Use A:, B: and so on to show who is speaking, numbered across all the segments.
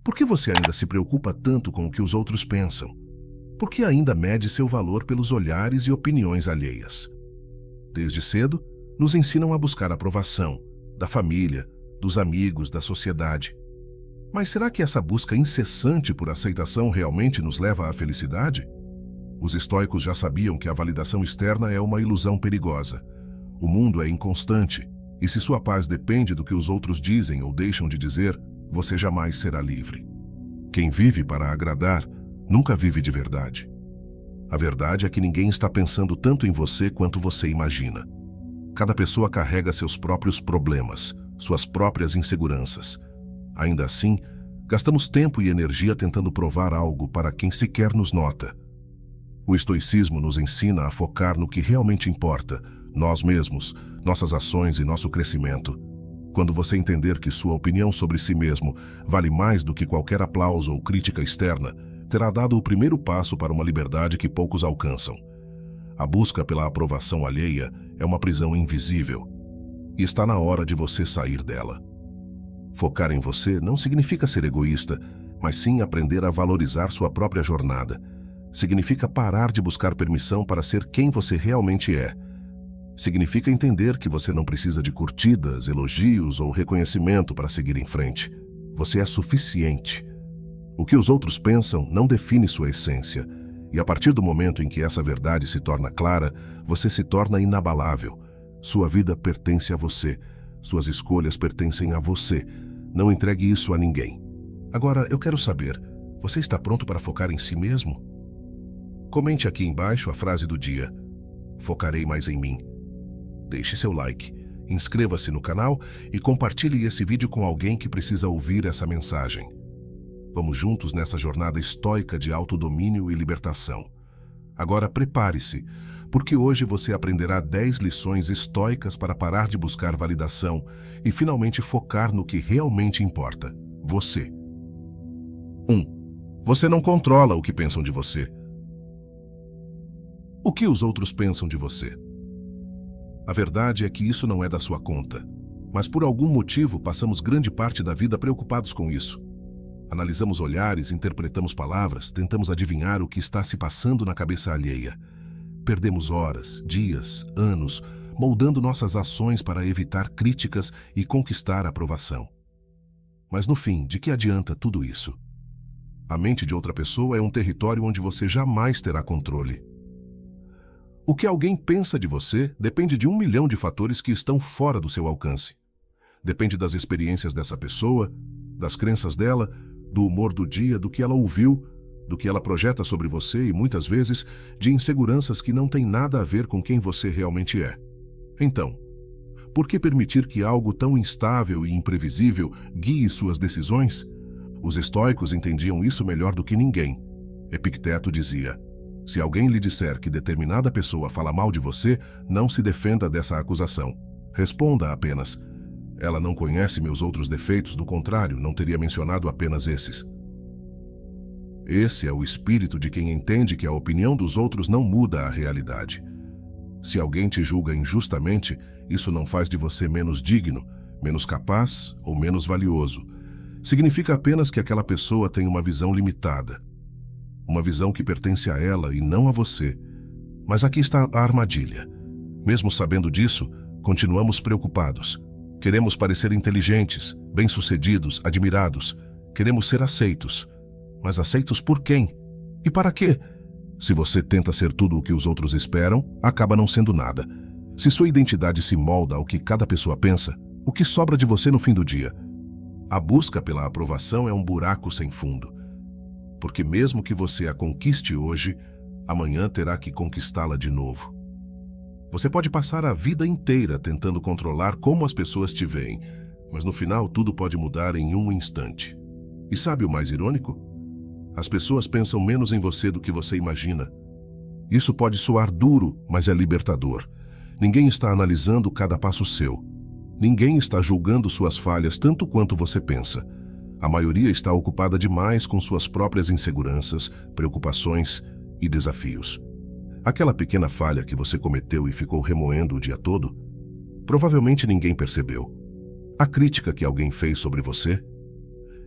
A: Por que você ainda se preocupa tanto com o que os outros pensam? Por que ainda mede seu valor pelos olhares e opiniões alheias? Desde cedo, nos ensinam a buscar aprovação da família, dos amigos, da sociedade. Mas será que essa busca incessante por aceitação realmente nos leva à felicidade? Os estoicos já sabiam que a validação externa é uma ilusão perigosa. O mundo é inconstante, e se sua paz depende do que os outros dizem ou deixam de dizer, você jamais será livre. Quem vive para agradar, nunca vive de verdade. A verdade é que ninguém está pensando tanto em você quanto você imagina. Cada pessoa carrega seus próprios problemas, suas próprias inseguranças. Ainda assim, gastamos tempo e energia tentando provar algo para quem sequer nos nota. O estoicismo nos ensina a focar no que realmente importa, nós mesmos, nossas ações e nosso crescimento. Quando você entender que sua opinião sobre si mesmo vale mais do que qualquer aplauso ou crítica externa, terá dado o primeiro passo para uma liberdade que poucos alcançam. A busca pela aprovação alheia é uma prisão invisível, e está na hora de você sair dela. Focar em você não significa ser egoísta, mas sim aprender a valorizar sua própria jornada. Significa parar de buscar permissão para ser quem você realmente é. Significa entender que você não precisa de curtidas, elogios ou reconhecimento para seguir em frente. Você é suficiente. O que os outros pensam não define sua essência, e a partir do momento em que essa verdade se torna clara, você se torna inabalável. Sua vida pertence a você. Suas escolhas pertencem a você. Não entregue isso a ninguém. Agora, eu quero saber, você está pronto para focar em si mesmo? Comente aqui embaixo a frase do dia. Focarei mais em mim. Deixe seu like, inscreva-se no canal e compartilhe esse vídeo com alguém que precisa ouvir essa mensagem. Vamos juntos nessa jornada estoica de autodomínio e libertação. Agora prepare-se, porque hoje você aprenderá 10 lições estoicas para parar de buscar validação e finalmente focar no que realmente importa, você. 1. Você não controla o que pensam de você. O que os outros pensam de você? A verdade é que isso não é da sua conta, mas por algum motivo passamos grande parte da vida preocupados com isso. Analisamos olhares, interpretamos palavras, tentamos adivinhar o que está se passando na cabeça alheia. Perdemos horas, dias, anos, moldando nossas ações para evitar críticas e conquistar aprovação. Mas no fim, de que adianta tudo isso? A mente de outra pessoa é um território onde você jamais terá controle. O que alguém pensa de você depende de 1 milhão de fatores que estão fora do seu alcance. Depende das experiências dessa pessoa, das crenças dela, do humor do dia, do que ela ouviu, do que ela projeta sobre você e, muitas vezes, de inseguranças que não têm nada a ver com quem você realmente é. Então, por que permitir que algo tão instável e imprevisível guie suas decisões? Os estoicos entendiam isso melhor do que ninguém. Epicteto dizia: se alguém lhe disser que determinada pessoa fala mal de você, não se defenda dessa acusação. Responda apenas: ela não conhece meus outros defeitos, do contrário, não teria mencionado apenas esses. Esse é o espírito de quem entende que a opinião dos outros não muda a realidade. Se alguém te julga injustamente, isso não faz de você menos digno, menos capaz ou menos valioso. Significa apenas que aquela pessoa tem uma visão limitada. Uma visão que pertence a ela e não a você. Mas aqui está a armadilha. Mesmo sabendo disso, continuamos preocupados. Queremos parecer inteligentes, bem-sucedidos, admirados. Queremos ser aceitos. Mas aceitos por quem? E para quê? Se você tenta ser tudo o que os outros esperam, acaba não sendo nada. Se sua identidade se molda ao que cada pessoa pensa, o que sobra de você no fim do dia? A busca pela aprovação é um buraco sem fundo. Porque mesmo que você a conquiste hoje, amanhã terá que conquistá-la de novo. Você pode passar a vida inteira tentando controlar como as pessoas te veem, mas no final tudo pode mudar em um instante. E sabe o mais irônico? As pessoas pensam menos em você do que você imagina. Isso pode soar duro, mas é libertador. Ninguém está analisando cada passo seu. Ninguém está julgando suas falhas tanto quanto você pensa. A maioria está ocupada demais com suas próprias inseguranças, preocupações e desafios. Aquela pequena falha que você cometeu e ficou remoendo o dia todo, provavelmente ninguém percebeu. A crítica que alguém fez sobre você,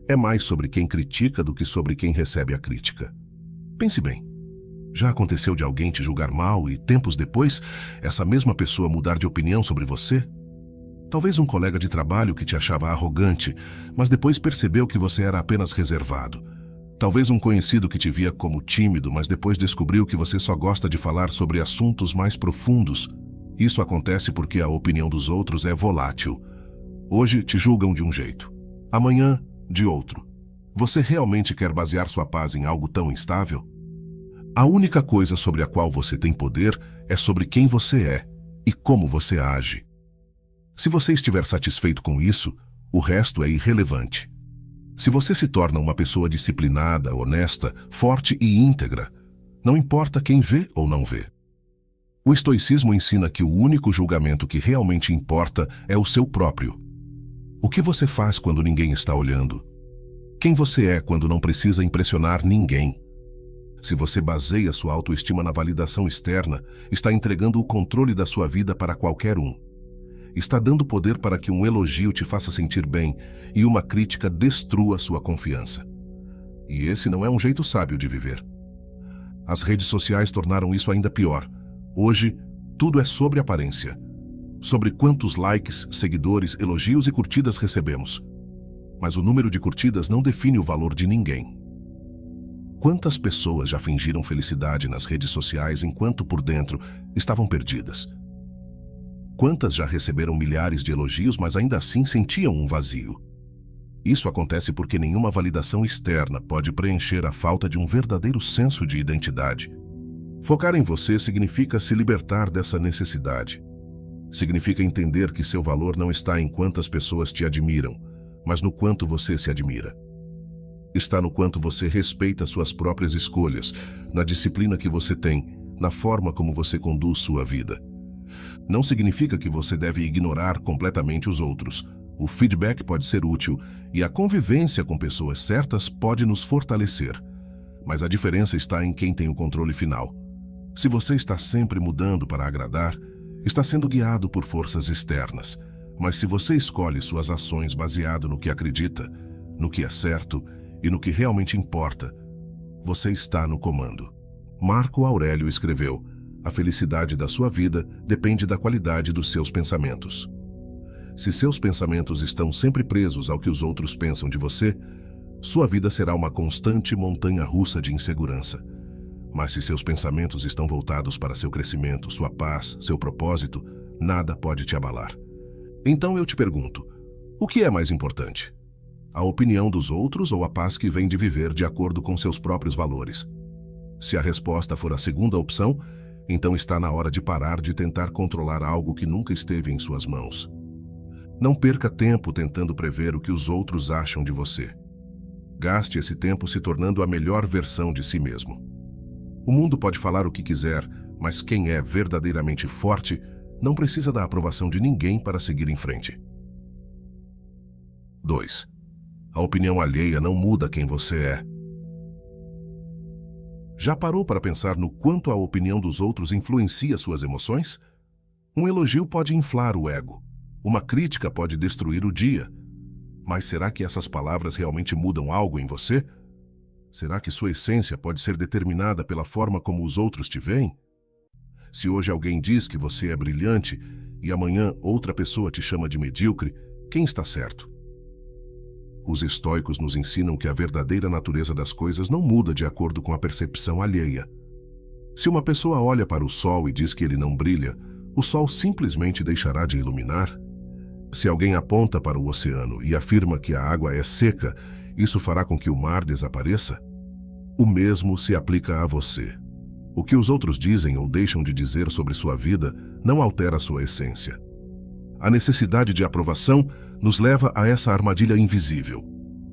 A: é mais sobre quem critica do que sobre quem recebe a crítica. Pense bem. Já aconteceu de alguém te julgar mal e, tempos depois, essa mesma pessoa mudar de opinião sobre você? Talvez um colega de trabalho que te achava arrogante, mas depois percebeu que você era apenas reservado. Talvez um conhecido que te via como tímido, mas depois descobriu que você só gosta de falar sobre assuntos mais profundos. Isso acontece porque a opinião dos outros é volátil. Hoje te julgam de um jeito, amanhã de outro. Você realmente quer basear sua paz em algo tão instável? A única coisa sobre a qual você tem poder é sobre quem você é e como você age. Se você estiver satisfeito com isso, o resto é irrelevante. Se você se torna uma pessoa disciplinada, honesta, forte e íntegra, não importa quem vê ou não vê. O estoicismo ensina que o único julgamento que realmente importa é o seu próprio. O que você faz quando ninguém está olhando? Quem você é quando não precisa impressionar ninguém? Se você baseia sua autoestima na validação externa, está entregando o controle da sua vida para qualquer um. Está dando poder para que um elogio te faça sentir bem e uma crítica destrua sua confiança. E esse não é um jeito sábio de viver. As redes sociais tornaram isso ainda pior. Hoje, tudo é sobre aparência. Sobre quantos likes, seguidores, elogios e curtidas recebemos. Mas o número de curtidas não define o valor de ninguém. Quantas pessoas já fingiram felicidade nas redes sociais enquanto por dentro estavam perdidas? Quantas já receberam milhares de elogios, mas ainda assim sentiam um vazio? Isso acontece porque nenhuma validação externa pode preencher a falta de um verdadeiro senso de identidade. Focar em você significa se libertar dessa necessidade. Significa entender que seu valor não está em quantas pessoas te admiram, mas no quanto você se admira. Está no quanto você respeita suas próprias escolhas, na disciplina que você tem, na forma como você conduz sua vida. Não significa que você deve ignorar completamente os outros. O feedback pode ser útil e a convivência com pessoas certas pode nos fortalecer. Mas a diferença está em quem tem o controle final. Se você está sempre mudando para agradar, está sendo guiado por forças externas. Mas se você escolhe suas ações baseado no que acredita, no que é certo e no que realmente importa, você está no comando. Marco Aurélio escreveu: a felicidade da sua vida depende da qualidade dos seus pensamentos. Se seus pensamentos estão sempre presos ao que os outros pensam de você, sua vida será uma constante montanha-russa de insegurança. Mas se seus pensamentos estão voltados para seu crescimento, sua paz, seu propósito, nada pode te abalar. Então eu te pergunto, o que é mais importante? A opinião dos outros ou a paz que vem de viver de acordo com seus próprios valores? Se a resposta for a segunda opção, então está na hora de parar de tentar controlar algo que nunca esteve em suas mãos. Não perca tempo tentando prever o que os outros acham de você. Gaste esse tempo se tornando a melhor versão de si mesmo. O mundo pode falar o que quiser, mas quem é verdadeiramente forte não precisa da aprovação de ninguém para seguir em frente. 2. A opinião alheia não muda quem você é. Já parou para pensar no quanto a opinião dos outros influencia suas emoções? Um elogio pode inflar o ego. Uma crítica pode destruir o dia. Mas será que essas palavras realmente mudam algo em você? Será que sua essência pode ser determinada pela forma como os outros te veem? Se hoje alguém diz que você é brilhante e amanhã outra pessoa te chama de medíocre, quem está certo? Os estoicos nos ensinam que a verdadeira natureza das coisas não muda de acordo com a percepção alheia. Se uma pessoa olha para o sol e diz que ele não brilha, o sol simplesmente deixará de iluminar? Se alguém aponta para o oceano e afirma que a água é seca, isso fará com que o mar desapareça? O mesmo se aplica a você. O que os outros dizem ou deixam de dizer sobre sua vida não altera sua essência. A necessidade de aprovação nos leva a essa armadilha invisível.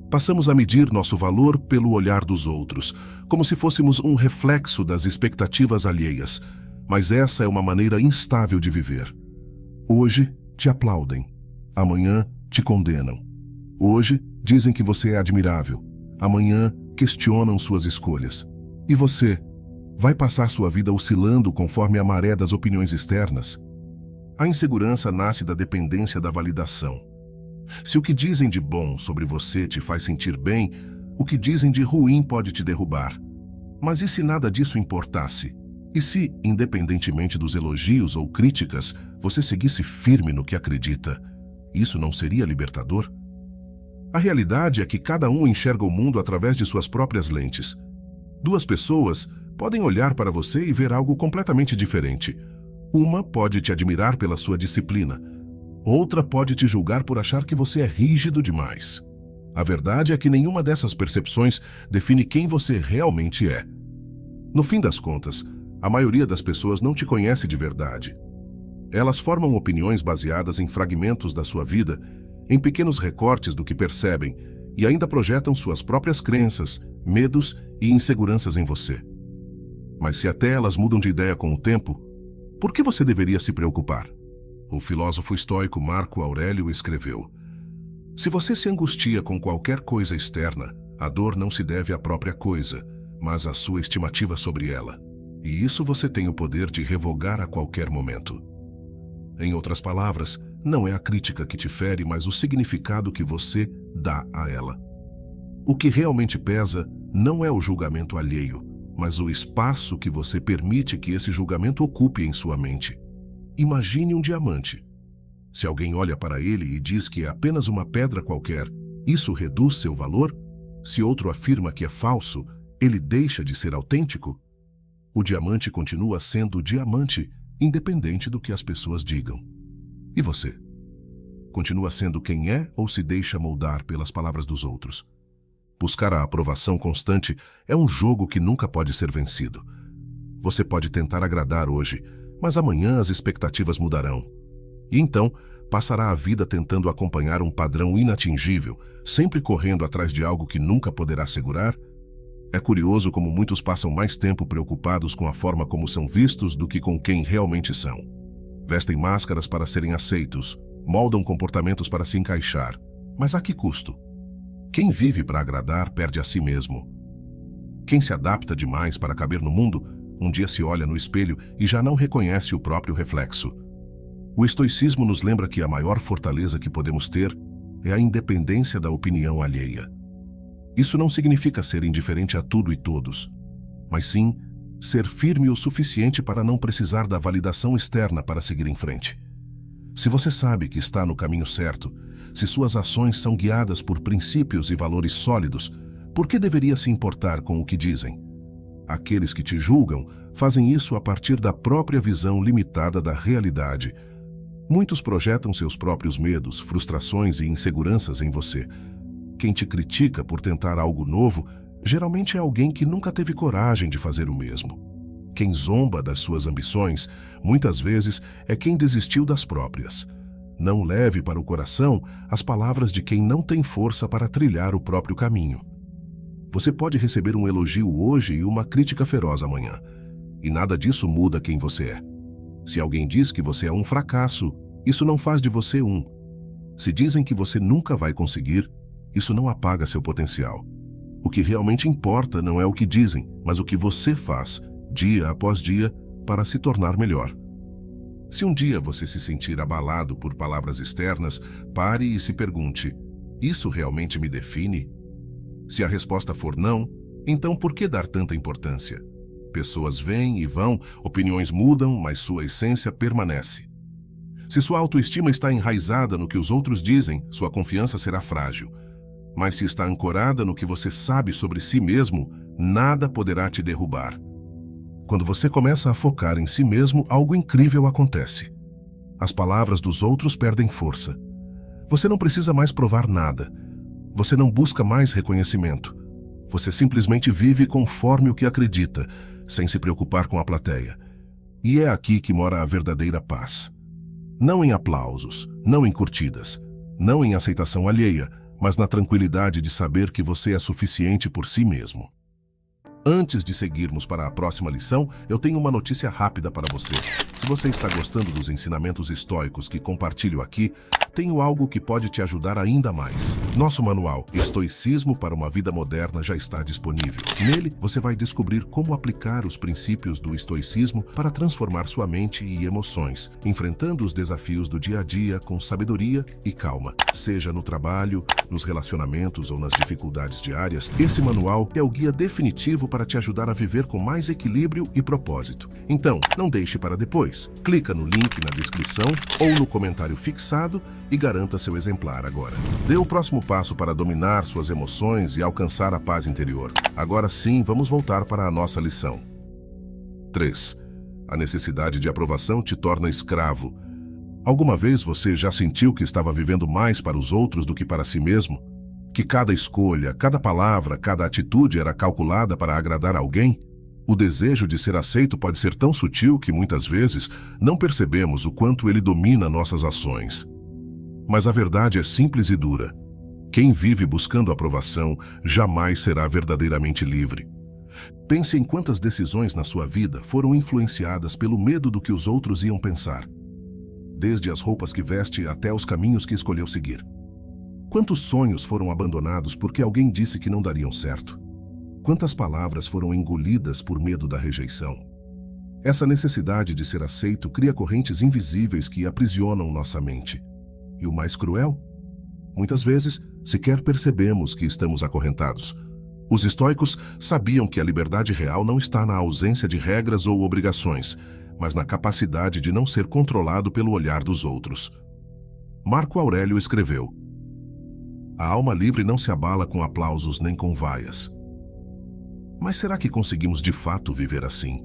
A: Passamos a medir nosso valor pelo olhar dos outros, como se fôssemos um reflexo das expectativas alheias, mas essa é uma maneira instável de viver. Hoje te aplaudem, amanhã te condenam. Hoje dizem que você é admirável, amanhã questionam suas escolhas. E você vai passar sua vida oscilando conforme a maré das opiniões externas? A insegurança nasce da dependência da validação. Se o que dizem de bom sobre você te faz sentir bem, o que dizem de ruim pode te derrubar. Mas e se nada disso importasse? E se, independentemente dos elogios ou críticas, você seguisse firme no que acredita? Isso não seria libertador? A realidade é que cada um enxerga o mundo através de suas próprias lentes. Duas pessoas podem olhar para você e ver algo completamente diferente. Uma pode te admirar pela sua disciplina. Outra pode te julgar por achar que você é rígido demais. A verdade é que nenhuma dessas percepções define quem você realmente é. No fim das contas, a maioria das pessoas não te conhece de verdade. Elas formam opiniões baseadas em fragmentos da sua vida, em pequenos recortes do que percebem, e ainda projetam suas próprias crenças, medos e inseguranças em você. Mas se até elas mudam de ideia com o tempo, por que você deveria se preocupar? O filósofo estoico Marco Aurélio escreveu: se você se angustia com qualquer coisa externa, a dor não se deve à própria coisa, mas à sua estimativa sobre ela. E isso você tem o poder de revogar a qualquer momento. Em outras palavras, não é a crítica que te fere, mas o significado que você dá a ela. O que realmente pesa não é o julgamento alheio, mas o espaço que você permite que esse julgamento ocupe em sua mente. Imagine um diamante. Se alguém olha para ele e diz que é apenas uma pedra qualquer, isso reduz seu valor? Se outro afirma que é falso, ele deixa de ser autêntico? O diamante continua sendo diamante, independente do que as pessoas digam. E você? Continua sendo quem é ou se deixa moldar pelas palavras dos outros? Buscar a aprovação constante é um jogo que nunca pode ser vencido. Você pode tentar agradar hoje, mas amanhã as expectativas mudarão. E então, passará a vida tentando acompanhar um padrão inatingível, sempre correndo atrás de algo que nunca poderá segurar? É curioso como muitos passam mais tempo preocupados com a forma como são vistos do que com quem realmente são. Vestem máscaras para serem aceitos, moldam comportamentos para se encaixar. Mas a que custo? Quem vive para agradar perde a si mesmo. Quem se adapta demais para caber no mundo, um dia se olha no espelho e já não reconhece o próprio reflexo. O estoicismo nos lembra que a maior fortaleza que podemos ter é a independência da opinião alheia. Isso não significa ser indiferente a tudo e todos, mas sim ser firme o suficiente para não precisar da validação externa para seguir em frente. Se você sabe que está no caminho certo, se suas ações são guiadas por princípios e valores sólidos, por que deveria se importar com o que dizem? Aqueles que te julgam fazem isso a partir da própria visão limitada da realidade. Muitos projetam seus próprios medos, frustrações e inseguranças em você. Quem te critica por tentar algo novo, geralmente é alguém que nunca teve coragem de fazer o mesmo. Quem zomba das suas ambições, muitas vezes, é quem desistiu das próprias. Não leve para o coração as palavras de quem não tem força para trilhar o próprio caminho. Você pode receber um elogio hoje e uma crítica feroz amanhã, e nada disso muda quem você é. Se alguém diz que você é um fracasso, isso não faz de você um. Se dizem que você nunca vai conseguir, isso não apaga seu potencial. O que realmente importa não é o que dizem, mas o que você faz, dia após dia, para se tornar melhor. Se um dia você se sentir abalado por palavras externas, pare e se pergunte: isso realmente me define? Se a resposta for não, então por que dar tanta importância? Pessoas vêm e vão, opiniões mudam, mas sua essência permanece. Se sua autoestima está enraizada no que os outros dizem, sua confiança será frágil. Mas se está ancorada no que você sabe sobre si mesmo, nada poderá te derrubar. Quando você começa a focar em si mesmo, algo incrível acontece. As palavras dos outros perdem força. Você não precisa mais provar nada. Você não busca mais reconhecimento. Você simplesmente vive conforme o que acredita, sem se preocupar com a plateia. E é aqui que mora a verdadeira paz. Não em aplausos, não em curtidas, não em aceitação alheia, mas na tranquilidade de saber que você é suficiente por si mesmo. Antes de seguirmos para a próxima lição, eu tenho uma notícia rápida para você. Se você está gostando dos ensinamentos estoicos que compartilho aqui, tenho algo que pode te ajudar ainda mais. Nosso manual Estoicismo para uma Vida Moderna já está disponível. Nele, você vai descobrir como aplicar os princípios do estoicismo para transformar sua mente e emoções, enfrentando os desafios do dia a dia com sabedoria e calma. Seja no trabalho, nos relacionamentos ou nas dificuldades diárias, esse manual é o guia definitivo para te ajudar a viver com mais equilíbrio e propósito. Então, não deixe para depois. Clica no link na descrição ou no comentário fixado e garanta seu exemplar agora. Dê o próximo passo para dominar suas emoções e alcançar a paz interior. Agora sim, vamos voltar para a nossa lição. 3. A necessidade de aprovação te torna escravo. Alguma vez você já sentiu que estava vivendo mais para os outros do que para si mesmo? Que cada escolha, cada palavra, cada atitude era calculada para agradar alguém? O desejo de ser aceito pode ser tão sutil que muitas vezes não percebemos o quanto ele domina nossas ações. Mas a verdade é simples e dura. Quem vive buscando aprovação jamais será verdadeiramente livre. Pense em quantas decisões na sua vida foram influenciadas pelo medo do que os outros iam pensar. Desde as roupas que veste até os caminhos que escolheu seguir. Quantos sonhos foram abandonados porque alguém disse que não dariam certo? Quantas palavras foram engolidas por medo da rejeição? Essa necessidade de ser aceito cria correntes invisíveis que aprisionam nossa mente. E o mais cruel? Muitas vezes, sequer percebemos que estamos acorrentados. Os estoicos sabiam que a liberdade real não está na ausência de regras ou obrigações, mas na capacidade de não ser controlado pelo olhar dos outros. Marco Aurélio escreveu: "A alma livre não se abala com aplausos nem com vaias." Mas será que conseguimos de fato viver assim?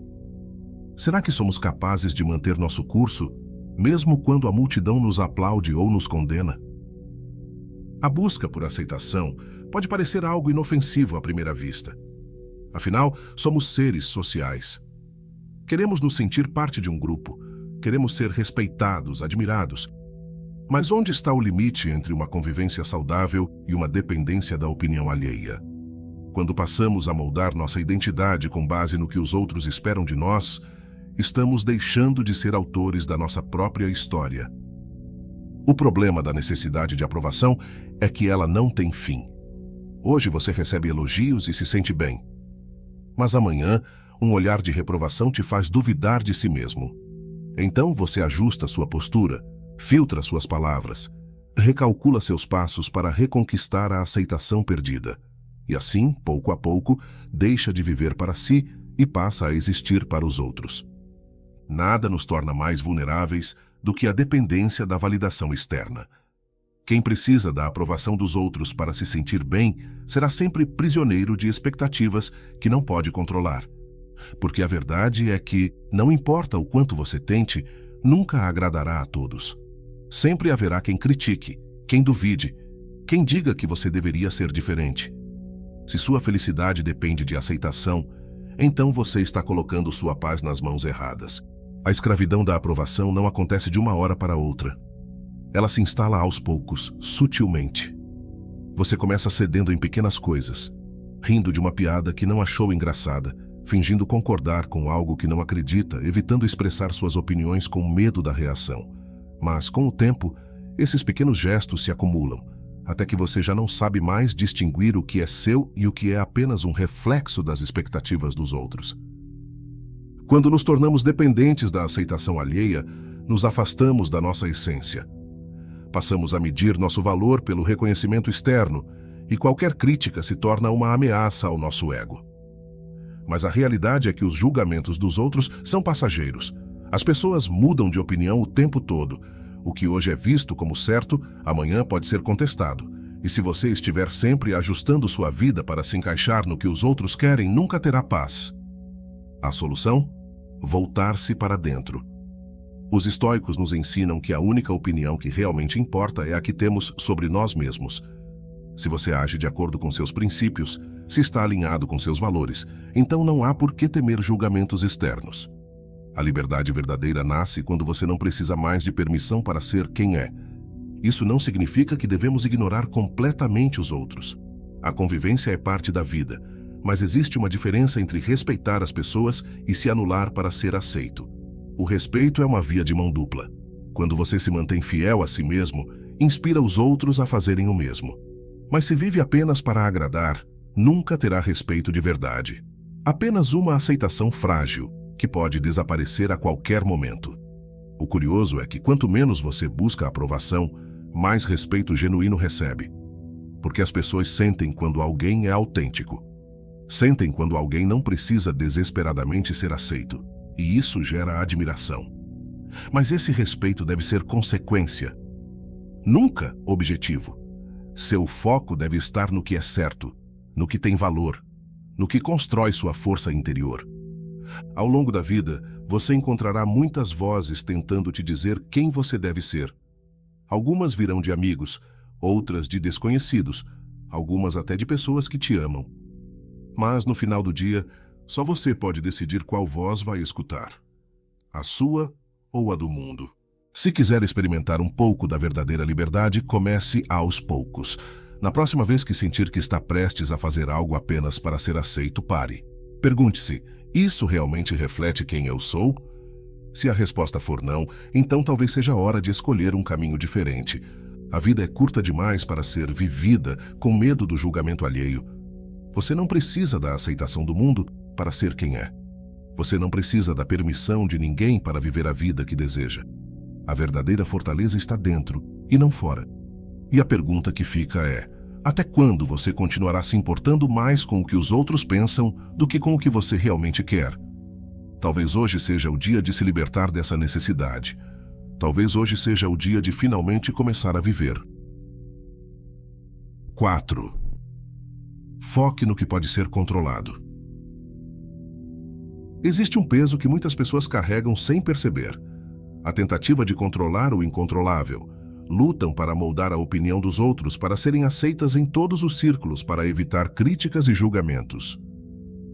A: Será que somos capazes de manter nosso curso, mesmo quando a multidão nos aplaude ou nos condena? A busca por aceitação pode parecer algo inofensivo à primeira vista. Afinal, somos seres sociais. Queremos nos sentir parte de um grupo, queremos ser respeitados, admirados. Mas onde está o limite entre uma convivência saudável e uma dependência da opinião alheia? Quando passamos a moldar nossa identidade com base no que os outros esperam de nós, estamos deixando de ser autores da nossa própria história. O problema da necessidade de aprovação é que ela não tem fim. Hoje você recebe elogios e se sente bem. Mas amanhã, um olhar de reprovação te faz duvidar de si mesmo. Então você ajusta sua postura, filtra suas palavras, recalcula seus passos para reconquistar a aceitação perdida. E assim, pouco a pouco, deixa de viver para si e passa a existir para os outros. Nada nos torna mais vulneráveis do que a dependência da validação externa. Quem precisa da aprovação dos outros para se sentir bem será sempre prisioneiro de expectativas que não pode controlar. Porque a verdade é que, não importa o quanto você tente, nunca agradará a todos. Sempre haverá quem critique, quem duvide, quem diga que você deveria ser diferente. Se sua felicidade depende de aceitação, então você está colocando sua paz nas mãos erradas. A escravidão da aprovação não acontece de uma hora para outra. Ela se instala aos poucos, sutilmente. Você começa cedendo em pequenas coisas, rindo de uma piada que não achou engraçada, fingindo concordar com algo que não acredita, evitando expressar suas opiniões com medo da reação. Mas, com o tempo, esses pequenos gestos se acumulam, até que você já não sabe mais distinguir o que é seu e o que é apenas um reflexo das expectativas dos outros. Quando nos tornamos dependentes da aceitação alheia, nos afastamos da nossa essência. Passamos a medir nosso valor pelo reconhecimento externo, e qualquer crítica se torna uma ameaça ao nosso ego. Mas a realidade é que os julgamentos dos outros são passageiros. As pessoas mudam de opinião o tempo todo. O que hoje é visto como certo, amanhã pode ser contestado. E se você estiver sempre ajustando sua vida para se encaixar no que os outros querem, nunca terá paz. A solução? Voltar-se para dentro. Os estoicos nos ensinam que a única opinião que realmente importa é a que temos sobre nós mesmos. Se você age de acordo com seus princípios, se está alinhado com seus valores, então não há por que temer julgamentos externos. A liberdade verdadeira nasce quando você não precisa mais de permissão para ser quem é. Isso não significa que devemos ignorar completamente os outros. A convivência é parte da vida, mas existe uma diferença entre respeitar as pessoas e se anular para ser aceito. O respeito é uma via de mão dupla. Quando você se mantém fiel a si mesmo, inspira os outros a fazerem o mesmo. Mas se vive apenas para agradar, nunca terá respeito de verdade. Apenas uma aceitação frágil, que pode desaparecer a qualquer momento. O curioso é que quanto menos você busca a aprovação, mais respeito genuíno recebe. Porque as pessoas sentem quando alguém é autêntico. Sentem quando alguém não precisa desesperadamente ser aceito. E isso gera admiração. Mas esse respeito deve ser consequência, nunca objetivo. Seu foco deve estar no que é certo, no que tem valor, no que constrói sua força interior. Ao longo da vida, você encontrará muitas vozes tentando te dizer quem você deve ser. Algumas virão de amigos, outras de desconhecidos, algumas até de pessoas que te amam. Mas no final do dia, só você pode decidir qual voz vai escutar. A sua ou a do mundo. Se quiser experimentar um pouco da verdadeira liberdade, comece aos poucos. Na próxima vez que sentir que está prestes a fazer algo apenas para ser aceito, pare. Pergunte-se, isso realmente reflete quem eu sou? Se a resposta for não, então talvez seja a hora de escolher um caminho diferente. A vida é curta demais para ser vivida com medo do julgamento alheio. Você não precisa da aceitação do mundo para ser quem é. Você não precisa da permissão de ninguém para viver a vida que deseja. A verdadeira fortaleza está dentro e não fora. E a pergunta que fica é: até quando você continuará se importando mais com o que os outros pensam do que com o que você realmente quer? Talvez hoje seja o dia de se libertar dessa necessidade. Talvez hoje seja o dia de finalmente começar a viver. 4. Foque no que pode ser controlado. Existe um peso que muitas pessoas carregam sem perceber. A tentativa de controlar o incontrolável. Lutam para moldar a opinião dos outros para serem aceitas em todos os círculos para evitar críticas e julgamentos.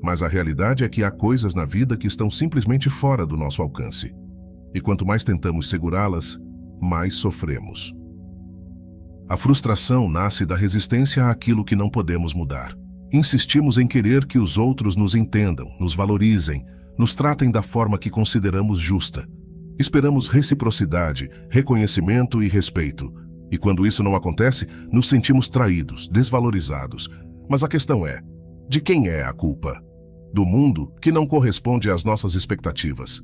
A: Mas a realidade é que há coisas na vida que estão simplesmente fora do nosso alcance. E quanto mais tentamos segurá-las, mais sofremos. A frustração nasce da resistência àquilo que não podemos mudar. Insistimos em querer que os outros nos entendam, nos valorizem, nos tratem da forma que consideramos justa. Esperamos reciprocidade, reconhecimento e respeito. E quando isso não acontece, nos sentimos traídos, desvalorizados. Mas a questão é, de quem é a culpa? Do mundo, que não corresponde às nossas expectativas?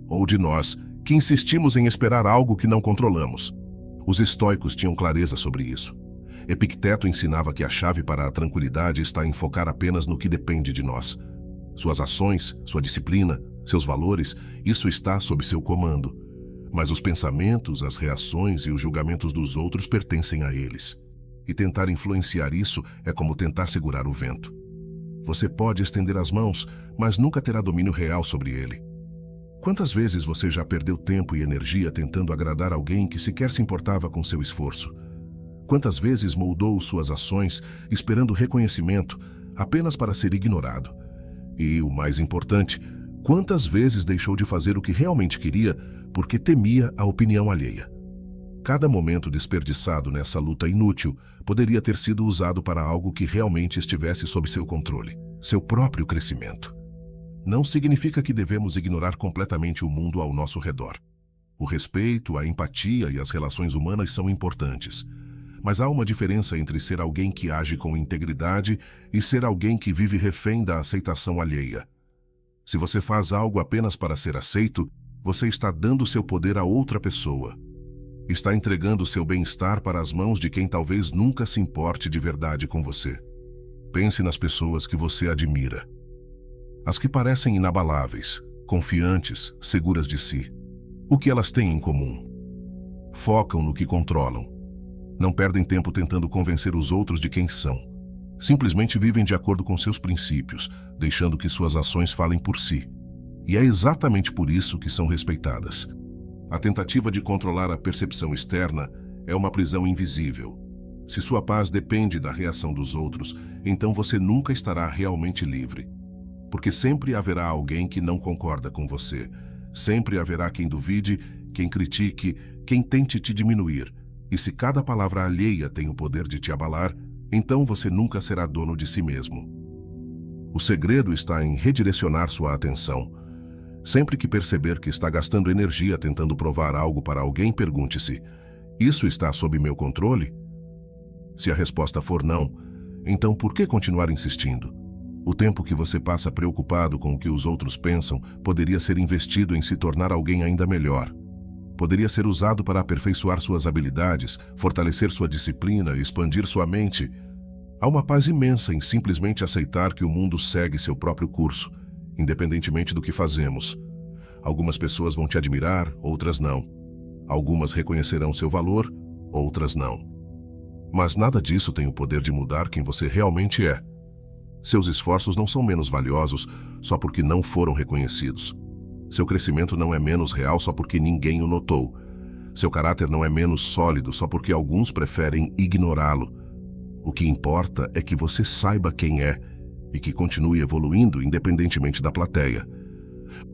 A: Ou de nós, que insistimos em esperar algo que não controlamos? Os estoicos tinham clareza sobre isso. Epicteto ensinava que a chave para a tranquilidade está em focar apenas no que depende de nós. Suas ações, sua disciplina, seus valores, isso está sob seu comando. Mas os pensamentos, as reações e os julgamentos dos outros pertencem a eles. E tentar influenciar isso é como tentar segurar o vento. Você pode estender as mãos, mas nunca terá domínio real sobre ele. Quantas vezes você já perdeu tempo e energia tentando agradar alguém que sequer se importava com seu esforço? Quantas vezes moldou suas ações esperando reconhecimento apenas para ser ignorado? E, o mais importante, quantas vezes deixou de fazer o que realmente queria porque temia a opinião alheia? Cada momento desperdiçado nessa luta inútil poderia ter sido usado para algo que realmente estivesse sob seu controle, seu próprio crescimento. Não significa que devemos ignorar completamente o mundo ao nosso redor. O respeito, a empatia e as relações humanas são importantes. Mas há uma diferença entre ser alguém que age com integridade e ser alguém que vive refém da aceitação alheia. Se você faz algo apenas para ser aceito, você está dando seu poder a outra pessoa. Está entregando seu bem-estar para as mãos de quem talvez nunca se importe de verdade com você. Pense nas pessoas que você admira. As que parecem inabaláveis, confiantes, seguras de si. O que elas têm em comum? Focam no que controlam. Não perdem tempo tentando convencer os outros de quem são. Simplesmente vivem de acordo com seus princípios, deixando que suas ações falem por si. E é exatamente por isso que são respeitadas. A tentativa de controlar a percepção externa é uma prisão invisível. Se sua paz depende da reação dos outros, então você nunca estará realmente livre. Porque sempre haverá alguém que não concorda com você. Sempre haverá quem duvide, quem critique, quem tente te diminuir. E se cada palavra alheia tem o poder de te abalar, então você nunca será dono de si mesmo. O segredo está em redirecionar sua atenção. Sempre que perceber que está gastando energia tentando provar algo para alguém, pergunte-se: Isso está sob meu controle? Se a resposta for não, então por que continuar insistindo? O tempo que você passa preocupado com o que os outros pensam poderia ser investido em se tornar alguém ainda melhor. Poderia ser usado para aperfeiçoar suas habilidades, fortalecer sua disciplina, expandir sua mente. Há uma paz imensa em simplesmente aceitar que o mundo segue seu próprio curso, independentemente do que fazemos. Algumas pessoas vão te admirar, outras não. Algumas reconhecerão seu valor, outras não. Mas nada disso tem o poder de mudar quem você realmente é. Seus esforços não são menos valiosos só porque não foram reconhecidos. Seu crescimento não é menos real só porque ninguém o notou. Seu caráter não é menos sólido só porque alguns preferem ignorá-lo. O que importa é que você saiba quem é e que continue evoluindo independentemente da plateia.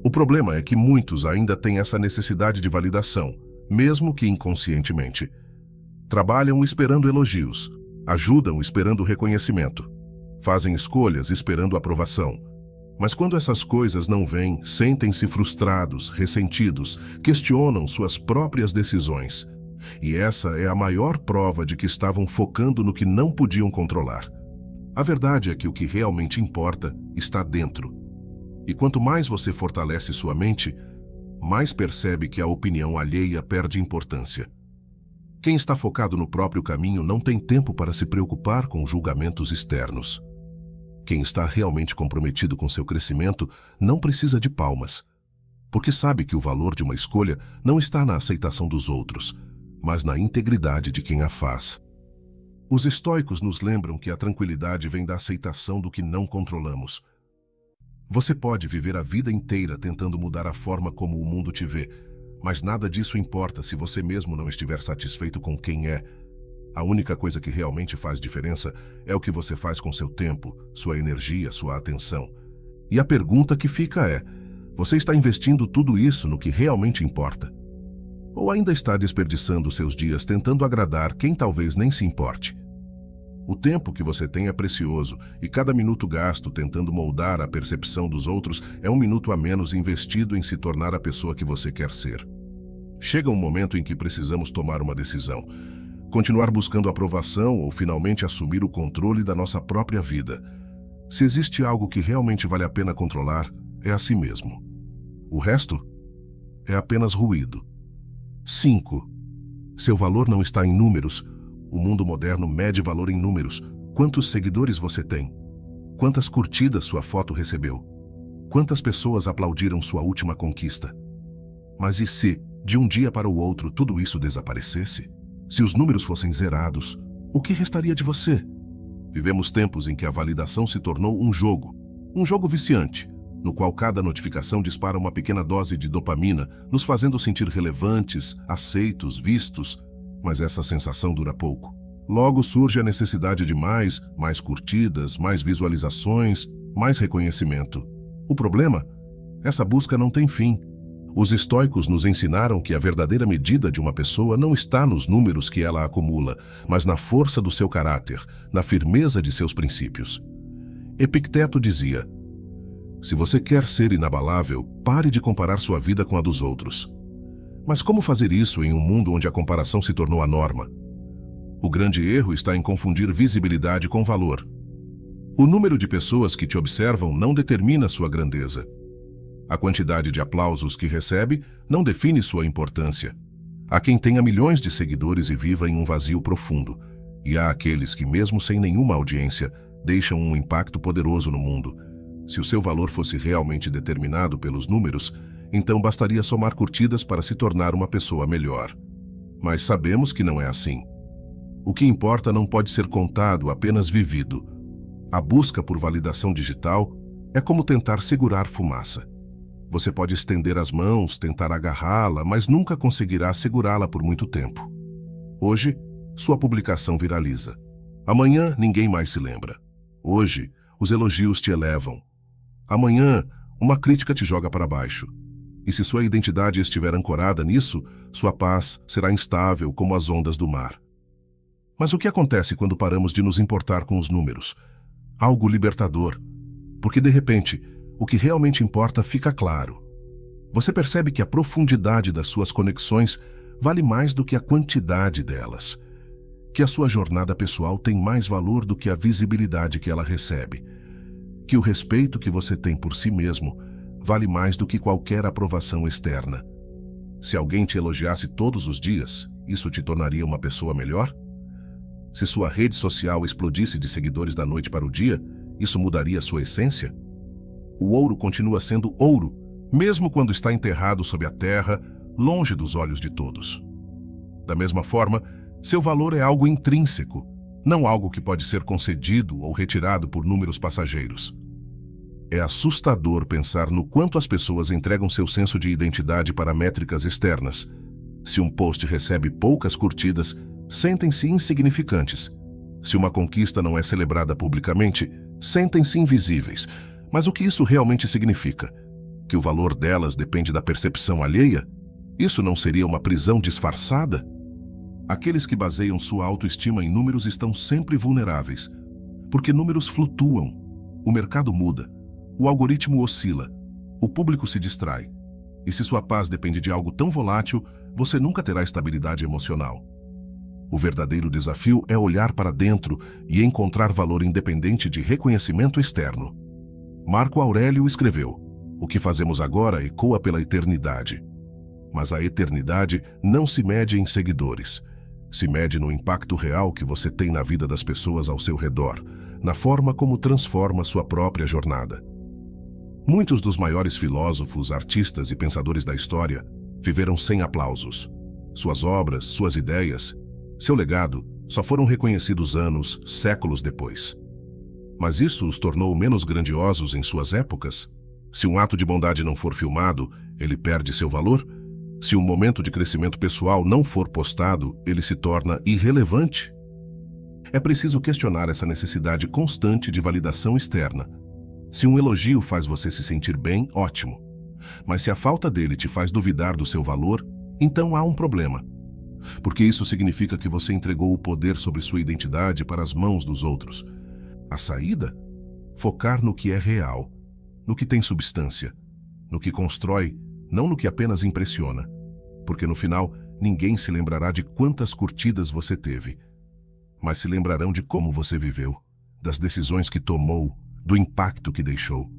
A: O problema é que muitos ainda têm essa necessidade de validação, mesmo que inconscientemente. Trabalham esperando elogios, ajudam esperando reconhecimento, fazem escolhas esperando aprovação. Mas quando essas coisas não vêm, sentem-se frustrados, ressentidos, questionam suas próprias decisões. E essa é a maior prova de que estavam focando no que não podiam controlar. A verdade é que o que realmente importa está dentro. E quanto mais você fortalece sua mente, mais percebe que a opinião alheia perde importância. Quem está focado no próprio caminho não tem tempo para se preocupar com julgamentos externos. Quem está realmente comprometido com seu crescimento não precisa de palmas, porque sabe que o valor de uma escolha não está na aceitação dos outros, mas na integridade de quem a faz. Os estoicos nos lembram que a tranquilidade vem da aceitação do que não controlamos. Você pode viver a vida inteira tentando mudar a forma como o mundo te vê, mas nada disso importa se você mesmo não estiver satisfeito com quem é. A única coisa que realmente faz diferença é o que você faz com seu tempo, sua energia, sua atenção. E a pergunta que fica é: você está investindo tudo isso no que realmente importa? Ou ainda está desperdiçando seus dias tentando agradar quem talvez nem se importe? O tempo que você tem é precioso e cada minuto gasto tentando moldar a percepção dos outros é um minuto a menos investido em se tornar a pessoa que você quer ser. Chega um momento em que precisamos tomar uma decisão. Continuar buscando aprovação ou finalmente assumir o controle da nossa própria vida. Se existe algo que realmente vale a pena controlar, é a si mesmo. O resto é apenas ruído. 5. Seu valor não está em números. O mundo moderno mede valor em números. Quantos seguidores você tem? Quantas curtidas sua foto recebeu? Quantas pessoas aplaudiram sua última conquista? Mas e se, de um dia para o outro, tudo isso desaparecesse? Se os números fossem zerados, o que restaria de você? Vivemos tempos em que a validação se tornou um jogo viciante, no qual cada notificação dispara uma pequena dose de dopamina, nos fazendo sentir relevantes, aceitos, vistos. Mas essa sensação dura pouco. Logo surge a necessidade de mais curtidas, mais visualizações, mais reconhecimento. O problema? Essa busca não tem fim. Os estoicos nos ensinaram que a verdadeira medida de uma pessoa não está nos números que ela acumula, mas na força do seu caráter, na firmeza de seus princípios. Epicteto dizia: se você quer ser inabalável, pare de comparar sua vida com a dos outros. Mas como fazer isso em um mundo onde a comparação se tornou a norma? O grande erro está em confundir visibilidade com valor. O número de pessoas que te observam não determina sua grandeza. A quantidade de aplausos que recebe não define sua importância. Há quem tenha milhões de seguidores e viva em um vazio profundo. E há aqueles que, mesmo sem nenhuma audiência, deixam um impacto poderoso no mundo. Se o seu valor fosse realmente determinado pelos números, então bastaria somar curtidas para se tornar uma pessoa melhor. Mas sabemos que não é assim. O que importa não pode ser contado, apenas vivido. A busca por validação digital é como tentar segurar fumaça. Você pode estender as mãos, tentar agarrá-la, mas nunca conseguirá segurá-la por muito tempo. Hoje, sua publicação viraliza. Amanhã, ninguém mais se lembra. Hoje, os elogios te elevam. Amanhã, uma crítica te joga para baixo. E se sua identidade estiver ancorada nisso, sua paz será instável como as ondas do mar. Mas o que acontece quando paramos de nos importar com os números? Algo libertador. Porque, de repente, o que realmente importa fica claro. Você percebe que a profundidade das suas conexões vale mais do que a quantidade delas, que a sua jornada pessoal tem mais valor do que a visibilidade que ela recebe, que o respeito que você tem por si mesmo vale mais do que qualquer aprovação externa. Se alguém te elogiasse todos os dias, isso te tornaria uma pessoa melhor? Se sua rede social explodisse de seguidores da noite para o dia, isso mudaria sua essência? O ouro continua sendo ouro, mesmo quando está enterrado sob a terra, longe dos olhos de todos. Da mesma forma, seu valor é algo intrínseco, não algo que pode ser concedido ou retirado por números passageiros. É assustador pensar no quanto as pessoas entregam seu senso de identidade para métricas externas. Se um post recebe poucas curtidas, sentem-se insignificantes. Se uma conquista não é celebrada publicamente, sentem-se invisíveis. Mas o que isso realmente significa? Que o valor delas depende da percepção alheia? Isso não seria uma prisão disfarçada? Aqueles que baseiam sua autoestima em números estão sempre vulneráveis, porque números flutuam, o mercado muda, o algoritmo oscila, o público se distrai. E se sua paz depende de algo tão volátil, você nunca terá estabilidade emocional. O verdadeiro desafio é olhar para dentro e encontrar valor independente de reconhecimento externo. Marco Aurélio escreveu: "O que fazemos agora ecoa pela eternidade." Mas a eternidade não se mede em seguidores. Se mede no impacto real que você tem na vida das pessoas ao seu redor, na forma como transforma sua própria jornada. Muitos dos maiores filósofos, artistas e pensadores da história viveram sem aplausos. Suas obras, suas ideias, seu legado só foram reconhecidos anos, séculos depois. Mas isso os tornou menos grandiosos em suas épocas? Se um ato de bondade não for filmado, ele perde seu valor? Se um momento de crescimento pessoal não for postado, ele se torna irrelevante? É preciso questionar essa necessidade constante de validação externa. Se um elogio faz você se sentir bem, ótimo. Mas se a falta dele te faz duvidar do seu valor, então há um problema. Porque isso significa que você entregou o poder sobre sua identidade para as mãos dos outros. A saída? Focar no que é real, no que tem substância, no que constrói, não no que apenas impressiona. Porque no final, ninguém se lembrará de quantas curtidas você teve, mas se lembrarão de como você viveu, das decisões que tomou, do impacto que deixou.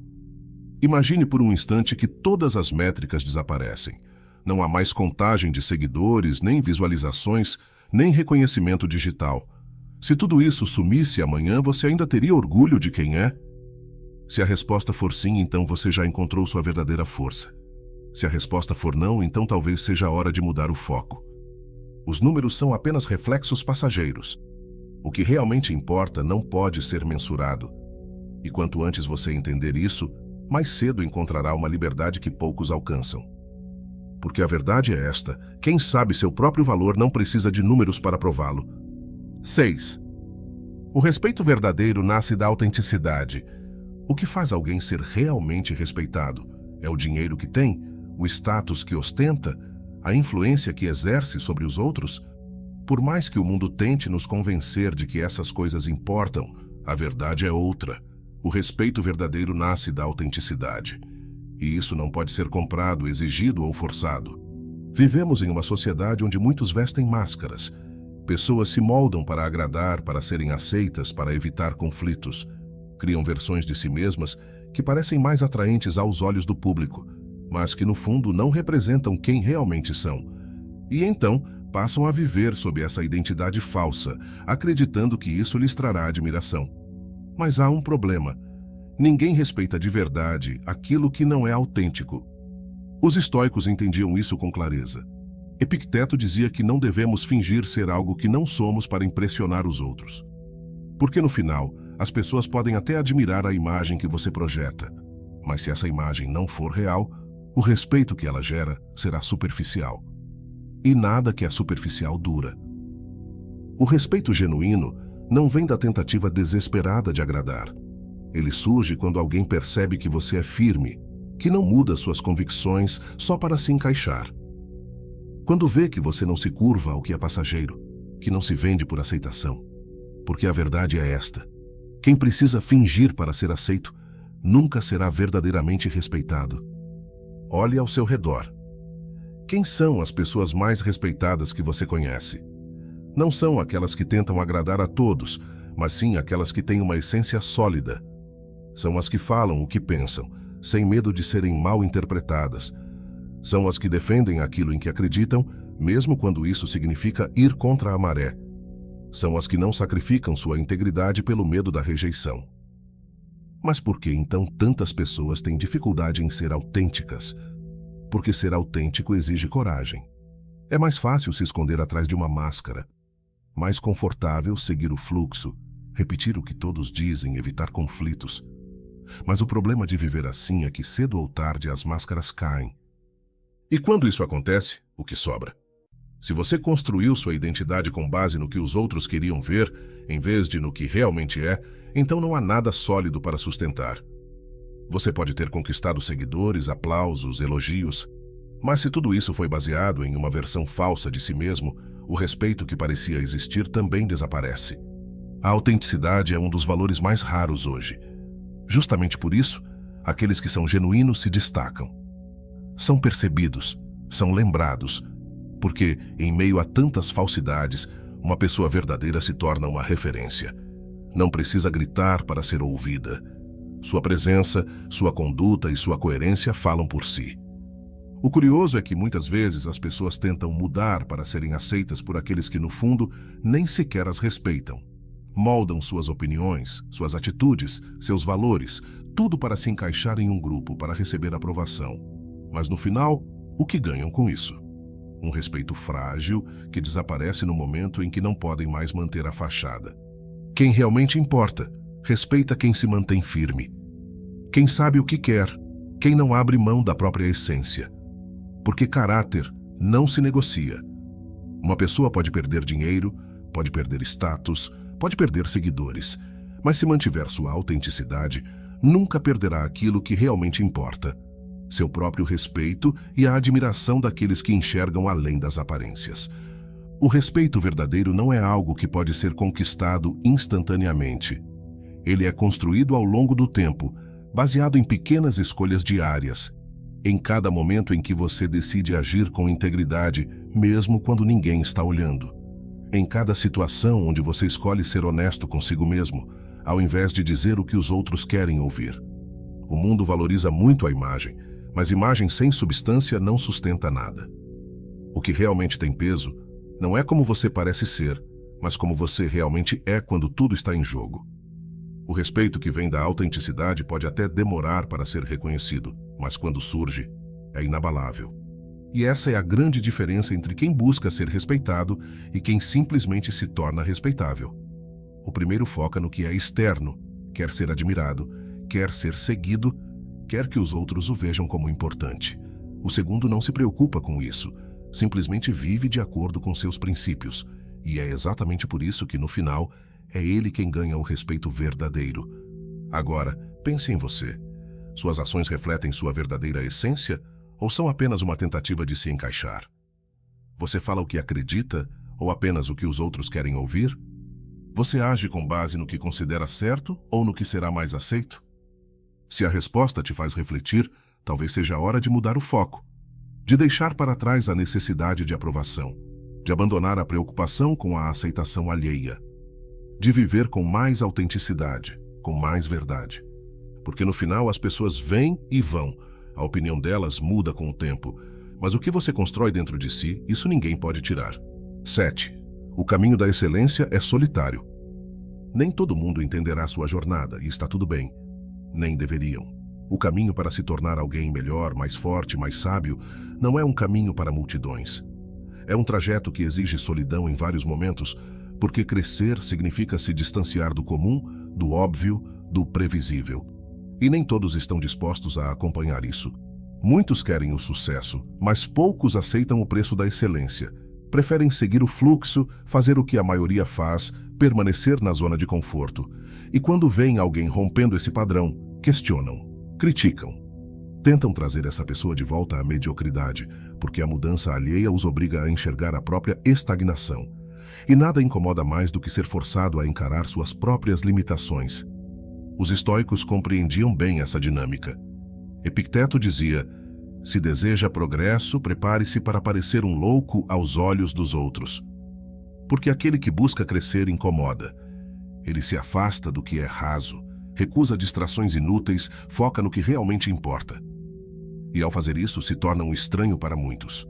A: Imagine por um instante que todas as métricas desaparecem. Não há mais contagem de seguidores, nem visualizações, nem reconhecimento digital. Se tudo isso sumisse amanhã, você ainda teria orgulho de quem é? Se a resposta for sim, então você já encontrou sua verdadeira força. Se a resposta for não, então talvez seja a hora de mudar o foco. Os números são apenas reflexos passageiros. O que realmente importa não pode ser mensurado. E quanto antes você entender isso, mais cedo encontrará uma liberdade que poucos alcançam. Porque a verdade é esta: quem sabe seu próprio valor não precisa de números para prová-lo. 6. O respeito verdadeiro nasce da autenticidade. O que faz alguém ser realmente respeitado? É o dinheiro que tem? O status que ostenta? A influência que exerce sobre os outros? Por mais que o mundo tente nos convencer de que essas coisas importam, a verdade é outra. O respeito verdadeiro nasce da autenticidade. E isso não pode ser comprado, exigido ou forçado. Vivemos em uma sociedade onde muitos vestem máscaras. Pessoas se moldam para agradar, para serem aceitas, para evitar conflitos. Criam versões de si mesmas que parecem mais atraentes aos olhos do público, mas que no fundo não representam quem realmente são. E então passam a viver sob essa identidade falsa, acreditando que isso lhes trará admiração. Mas há um problema. Ninguém respeita de verdade aquilo que não é autêntico. Os estoicos entendiam isso com clareza. Epicteto dizia que não devemos fingir ser algo que não somos para impressionar os outros. Porque no final, as pessoas podem até admirar a imagem que você projeta, mas se essa imagem não for real, o respeito que ela gera será superficial. E nada que é superficial dura. O respeito genuíno não vem da tentativa desesperada de agradar. Ele surge quando alguém percebe que você é firme, que não muda suas convicções só para se encaixar. Quando vê que você não se curva ao que é passageiro, que não se vende por aceitação. Porque a verdade é esta: quem precisa fingir para ser aceito nunca será verdadeiramente respeitado. Olhe ao seu redor. Quem são as pessoas mais respeitadas que você conhece? Não são aquelas que tentam agradar a todos, mas sim aquelas que têm uma essência sólida. São as que falam o que pensam, sem medo de serem mal interpretadas. São as que defendem aquilo em que acreditam, mesmo quando isso significa ir contra a maré. São as que não sacrificam sua integridade pelo medo da rejeição. Mas por que então tantas pessoas têm dificuldade em ser autênticas? Porque ser autêntico exige coragem. É mais fácil se esconder atrás de uma máscara. Mais confortável seguir o fluxo, repetir o que todos dizem, evitar conflitos. Mas o problema de viver assim é que cedo ou tarde as máscaras caem. E quando isso acontece, o que sobra? Se você construiu sua identidade com base no que os outros queriam ver, em vez de no que realmente é, então não há nada sólido para sustentar. Você pode ter conquistado seguidores, aplausos, elogios, mas se tudo isso foi baseado em uma versão falsa de si mesmo, o respeito que parecia existir também desaparece. A autenticidade é um dos valores mais raros hoje. Justamente por isso, aqueles que são genuínos se destacam. São percebidos, são lembrados, porque, em meio a tantas falsidades, uma pessoa verdadeira se torna uma referência. Não precisa gritar para ser ouvida. Sua presença, sua conduta e sua coerência falam por si. O curioso é que muitas vezes as pessoas tentam mudar para serem aceitas por aqueles que, no fundo, nem sequer as respeitam. Moldam suas opiniões, suas atitudes, seus valores, tudo para se encaixar em um grupo, para receber aprovação. Mas no final, o que ganham com isso? Um respeito frágil que desaparece no momento em que não podem mais manter a fachada. Quem realmente importa, respeita quem se mantém firme. Quem sabe o que quer, quem não abre mão da própria essência. Porque caráter não se negocia. Uma pessoa pode perder dinheiro, pode perder status, pode perder seguidores, mas se mantiver sua autenticidade, nunca perderá aquilo que realmente importa: seu próprio respeito e a admiração daqueles que enxergam além das aparências. O respeito verdadeiro não é algo que pode ser conquistado instantaneamente. Ele é construído ao longo do tempo, baseado em pequenas escolhas diárias, em cada momento em que você decide agir com integridade, mesmo quando ninguém está olhando. Em cada situação onde você escolhe ser honesto consigo mesmo, ao invés de dizer o que os outros querem ouvir. O mundo valoriza muito a imagem, mas imagem sem substância não sustenta nada. O que realmente tem peso não é como você parece ser, mas como você realmente é quando tudo está em jogo. O respeito que vem da autenticidade pode até demorar para ser reconhecido, mas quando surge, é inabalável. E essa é a grande diferença entre quem busca ser respeitado e quem simplesmente se torna respeitável. O primeiro foca no que é externo, quer ser admirado, quer ser seguido, quer que os outros o vejam como importante. O segundo não se preocupa com isso, simplesmente vive de acordo com seus princípios, e é exatamente por isso que, no final, é ele quem ganha o respeito verdadeiro. Agora, pense em você. Suas ações refletem sua verdadeira essência ou são apenas uma tentativa de se encaixar? Você fala o que acredita ou apenas o que os outros querem ouvir? Você age com base no que considera certo ou no que será mais aceito? Se a resposta te faz refletir, talvez seja a hora de mudar o foco, de deixar para trás a necessidade de aprovação, de abandonar a preocupação com a aceitação alheia, de viver com mais autenticidade, com mais verdade. Porque no final as pessoas vêm e vão, a opinião delas muda com o tempo, mas o que você constrói dentro de si, isso ninguém pode tirar. 7. O caminho da excelência é solitário. Nem todo mundo entenderá sua jornada, e está tudo bem. Nem deveriam. O caminho para se tornar alguém melhor, mais forte, mais sábio, não é um caminho para multidões. É um trajeto que exige solidão em vários momentos, porque crescer significa se distanciar do comum, do óbvio, do previsível. E nem todos estão dispostos a acompanhar isso. Muitos querem o sucesso, mas poucos aceitam o preço da excelência. Preferem seguir o fluxo, fazer o que a maioria faz, permanecer na zona de conforto. E quando veem alguém rompendo esse padrão, questionam, criticam. Tentam trazer essa pessoa de volta à mediocridade, porque a mudança alheia os obriga a enxergar a própria estagnação. E nada incomoda mais do que ser forçado a encarar suas próprias limitações. Os estoicos compreendiam bem essa dinâmica. Epicteto dizia: Se deseja progresso, prepare-se para parecer um louco aos olhos dos outros. Porque aquele que busca crescer incomoda. Ele se afasta do que é raso, recusa distrações inúteis, foca no que realmente importa. E ao fazer isso, se torna um estranho para muitos.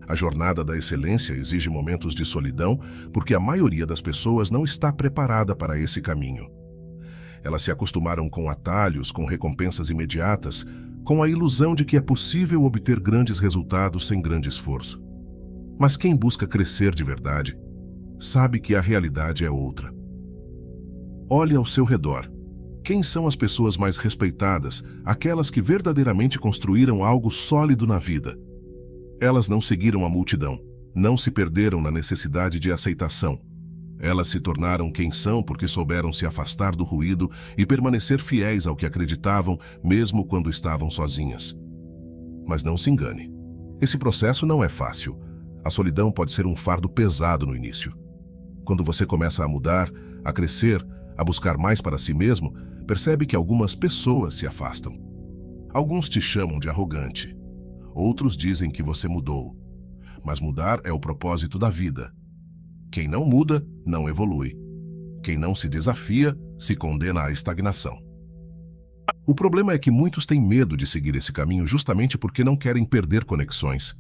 A: A jornada da excelência exige momentos de solidão, porque a maioria das pessoas não está preparada para esse caminho. Elas se acostumaram com atalhos, com recompensas imediatas, com a ilusão de que é possível obter grandes resultados sem grande esforço. Mas quem busca crescer de verdade, sabe que a realidade é outra. Olhe ao seu redor. Quem são as pessoas mais respeitadas, aquelas que verdadeiramente construíram algo sólido na vida? Elas não seguiram a multidão, não se perderam na necessidade de aceitação. Elas se tornaram quem são porque souberam se afastar do ruído e permanecer fiéis ao que acreditavam, mesmo quando estavam sozinhas. Mas não se engane. Esse processo não é fácil. A solidão pode ser um fardo pesado no início. Quando você começa a mudar, a crescer, a buscar mais para si mesmo, percebe que algumas pessoas se afastam. Alguns te chamam de arrogante. Outros dizem que você mudou. Mas mudar é o propósito da vida. Quem não muda, não evolui. Quem não se desafia, se condena à estagnação. O problema é que muitos têm medo de seguir esse caminho justamente porque não querem perder conexões.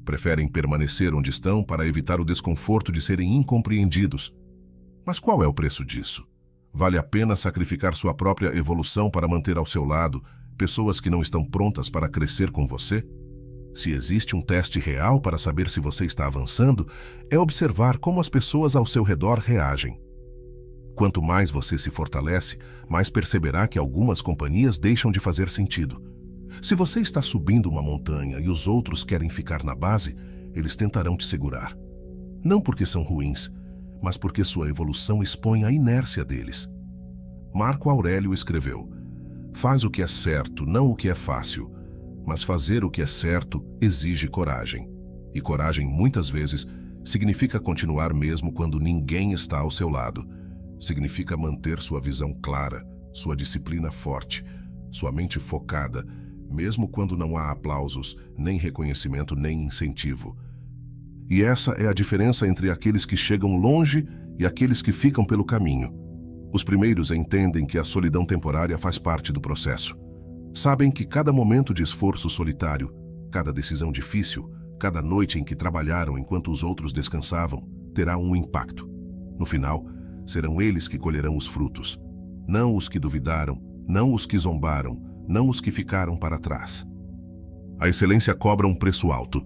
A: Preferem permanecer onde estão para evitar o desconforto de serem incompreendidos. Mas qual é o preço disso? Vale a pena sacrificar sua própria evolução para manter ao seu lado pessoas que não estão prontas para crescer com você? Se existe um teste real para saber se você está avançando, é observar como as pessoas ao seu redor reagem. Quanto mais você se fortalece, mais perceberá que algumas companhias deixam de fazer sentido. Se você está subindo uma montanha e os outros querem ficar na base, eles tentarão te segurar. Não porque são ruins, mas porque sua evolução expõe a inércia deles. Marco Aurélio escreveu: "Faz o que é certo, não o que é fácil. Mas fazer o que é certo exige coragem. E coragem, muitas vezes, significa continuar mesmo quando ninguém está ao seu lado. Significa manter sua visão clara, sua disciplina forte, sua mente focada, mesmo quando não há aplausos, nem reconhecimento, nem incentivo. E essa é a diferença entre aqueles que chegam longe e aqueles que ficam pelo caminho. Os primeiros entendem que a solidão temporária faz parte do processo. Sabem que cada momento de esforço solitário, cada decisão difícil, cada noite em que trabalharam enquanto os outros descansavam, terá um impacto. No final, serão eles que colherão os frutos. Não os que duvidaram, não os que zombaram, não os que ficaram para trás. A excelência cobra um preço alto,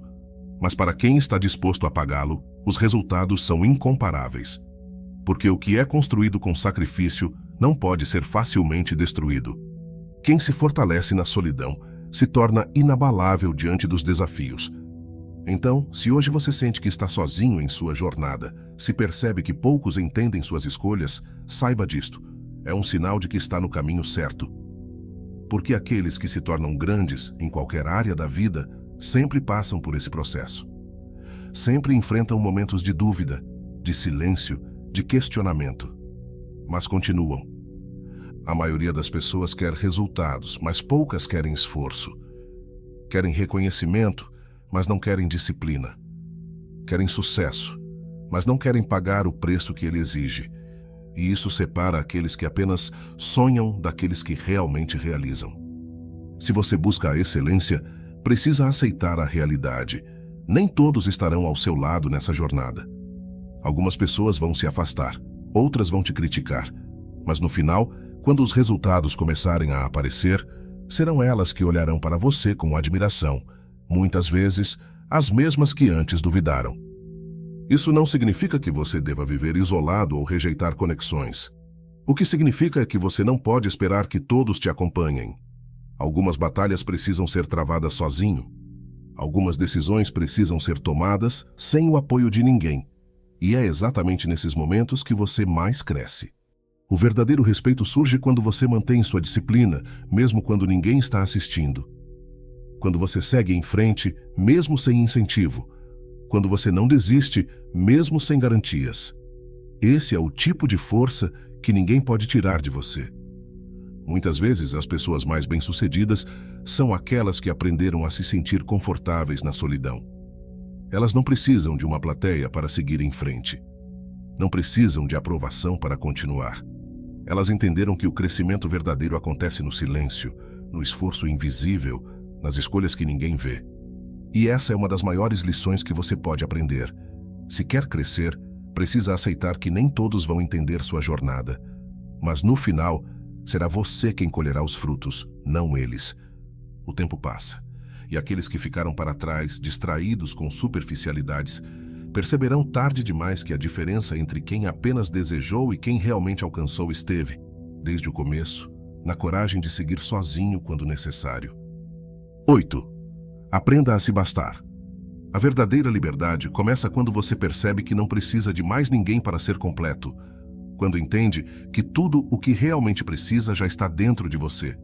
A: mas para quem está disposto a pagá-lo, os resultados são incomparáveis. Porque o que é construído com sacrifício não pode ser facilmente destruído. Quem se fortalece na solidão se torna inabalável diante dos desafios. Então, se hoje você sente que está sozinho em sua jornada, se percebe que poucos entendem suas escolhas, saiba disto. É um sinal de que está no caminho certo. Porque aqueles que se tornam grandes em qualquer área da vida sempre passam por esse processo. Sempre enfrentam momentos de dúvida, de silêncio, de questionamento. Mas continuam. A maioria das pessoas quer resultados, mas poucas querem esforço. Querem reconhecimento, mas não querem disciplina. Querem sucesso, mas não querem pagar o preço que ele exige. E isso separa aqueles que apenas sonham daqueles que realmente realizam. Se você busca a excelência, precisa aceitar a realidade. Nem todos estarão ao seu lado nessa jornada. Algumas pessoas vão se afastar, outras vão te criticar. Mas no final, quando os resultados começarem a aparecer, serão elas que olharão para você com admiração, muitas vezes as mesmas que antes duvidaram. Isso não significa que você deva viver isolado ou rejeitar conexões. O que significa é que você não pode esperar que todos te acompanhem. Algumas batalhas precisam ser travadas sozinho. Algumas decisões precisam ser tomadas sem o apoio de ninguém. E é exatamente nesses momentos que você mais cresce. O verdadeiro respeito surge quando você mantém sua disciplina, mesmo quando ninguém está assistindo. Quando você segue em frente, mesmo sem incentivo. Quando você não desiste, mesmo sem garantias. Esse é o tipo de força que ninguém pode tirar de você. Muitas vezes, as pessoas mais bem-sucedidas são aquelas que aprenderam a se sentir confortáveis na solidão. Elas não precisam de uma plateia para seguir em frente. Não precisam de aprovação para continuar. Elas entenderam que o crescimento verdadeiro acontece no silêncio, no esforço invisível, nas escolhas que ninguém vê. E essa é uma das maiores lições que você pode aprender. Se quer crescer, precisa aceitar que nem todos vão entender sua jornada. Mas no final, será você quem colherá os frutos, não eles. O tempo passa, e aqueles que ficaram para trás, distraídos com superficialidades, perceberão tarde demais que a diferença entre quem apenas desejou e quem realmente alcançou esteve, desde o começo, na coragem de seguir sozinho quando necessário. 8. Aprenda a se bastar. A verdadeira liberdade começa quando você percebe que não precisa de mais ninguém para ser completo, quando entende que tudo o que realmente precisa já está dentro de você.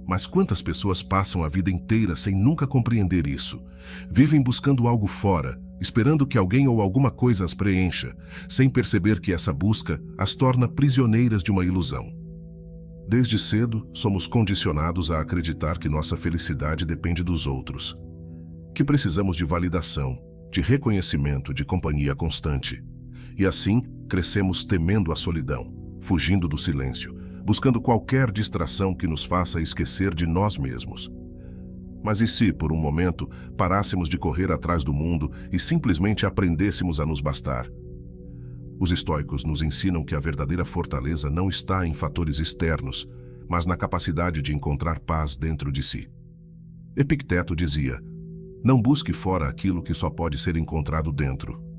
A: Mas quantas pessoas passam a vida inteira sem nunca compreender isso? Vivem buscando algo fora, esperando que alguém ou alguma coisa as preencha, sem perceber que essa busca as torna prisioneiras de uma ilusão. Desde cedo, somos condicionados a acreditar que nossa felicidade depende dos outros, que precisamos de validação, de reconhecimento, de companhia constante. E assim, crescemos temendo a solidão, fugindo do silêncio, buscando qualquer distração que nos faça esquecer de nós mesmos. Mas e se, por um momento, parássemos de correr atrás do mundo e simplesmente aprendêssemos a nos bastar? Os estoicos nos ensinam que a verdadeira fortaleza não está em fatores externos, mas na capacidade de encontrar paz dentro de si. Epicteto dizia: não busque fora aquilo que só pode ser encontrado dentro.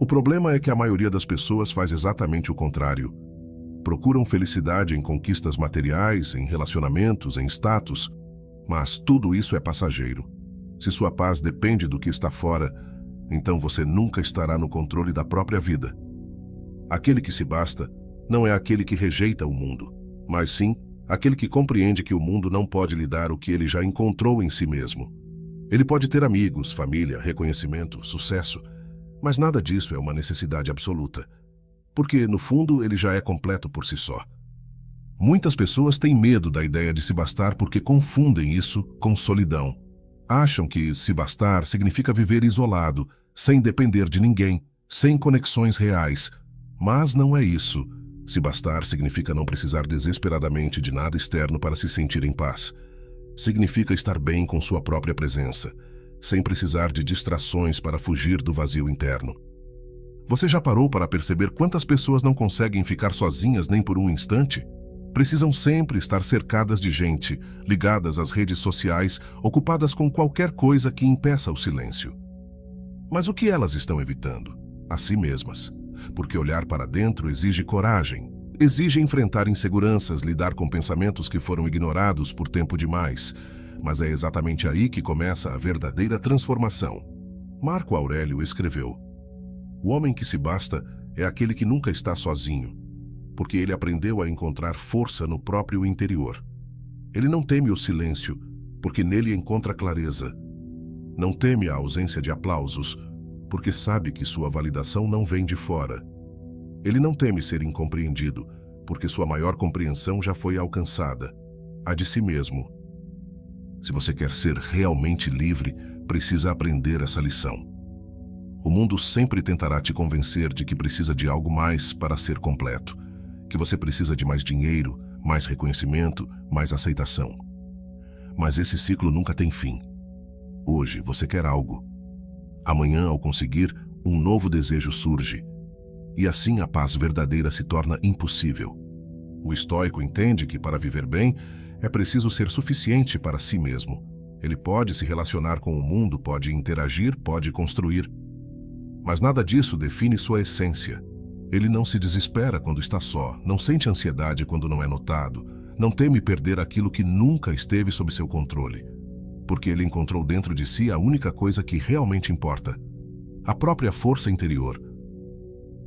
A: O problema é que a maioria das pessoas faz exatamente o contrário. Procuram felicidade em conquistas materiais, em relacionamentos, em status, mas tudo isso é passageiro. Se sua paz depende do que está fora, então você nunca estará no controle da própria vida. Aquele que se basta não é aquele que rejeita o mundo, mas sim aquele que compreende que o mundo não pode lhe dar o que ele já encontrou em si mesmo. Ele pode ter amigos, família, reconhecimento, sucesso, mas nada disso é uma necessidade absoluta, porque, no fundo, ele já é completo por si só. Muitas pessoas têm medo da ideia de se bastar porque confundem isso com solidão. Acham que se bastar significa viver isolado, sem depender de ninguém, sem conexões reais. Mas não é isso. Se bastar significa não precisar desesperadamente de nada externo para se sentir em paz. Significa estar bem com sua própria presença, sem precisar de distrações para fugir do vazio interno. Você já parou para perceber quantas pessoas não conseguem ficar sozinhas nem por um instante? Precisam sempre estar cercadas de gente, ligadas às redes sociais, ocupadas com qualquer coisa que impeça o silêncio. Mas o que elas estão evitando? A si mesmas. Porque olhar para dentro exige coragem, exige enfrentar inseguranças, lidar com pensamentos que foram ignorados por tempo demais. Mas é exatamente aí que começa a verdadeira transformação. Marco Aurélio escreveu: o homem que se basta é aquele que nunca está sozinho, porque ele aprendeu a encontrar força no próprio interior. Ele não teme o silêncio, porque nele encontra clareza. Não teme a ausência de aplausos, porque sabe que sua validação não vem de fora. Ele não teme ser incompreendido, porque sua maior compreensão já foi alcançada, a de si mesmo. Se você quer ser realmente livre, precisa aprender essa lição. O mundo sempre tentará te convencer de que precisa de algo mais para ser completo, que você precisa de mais dinheiro, mais reconhecimento, mais aceitação. Mas esse ciclo nunca tem fim. Hoje você quer algo. Amanhã, ao conseguir, um novo desejo surge. E assim a paz verdadeira se torna impossível. O estoico entende que para viver bem, é preciso ser suficiente para si mesmo. Ele pode se relacionar com o mundo, pode interagir, pode construir. Mas nada disso define sua essência. Ele não se desespera quando está só, não sente ansiedade quando não é notado, não teme perder aquilo que nunca esteve sob seu controle, porque ele encontrou dentro de si a única coisa que realmente importa: a própria força interior.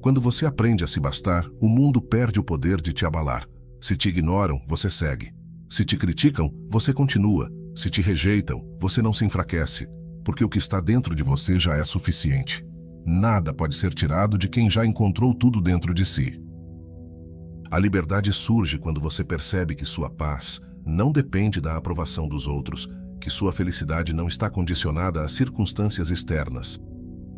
A: Quando você aprende a se bastar, o mundo perde o poder de te abalar. Se te ignoram, você segue. Se te criticam, você continua. Se te rejeitam, você não se enfraquece, porque o que está dentro de você já é suficiente. Nada pode ser tirado de quem já encontrou tudo dentro de si. A liberdade surge quando você percebe que sua paz não depende da aprovação dos outros, que sua felicidade não está condicionada a circunstâncias externas,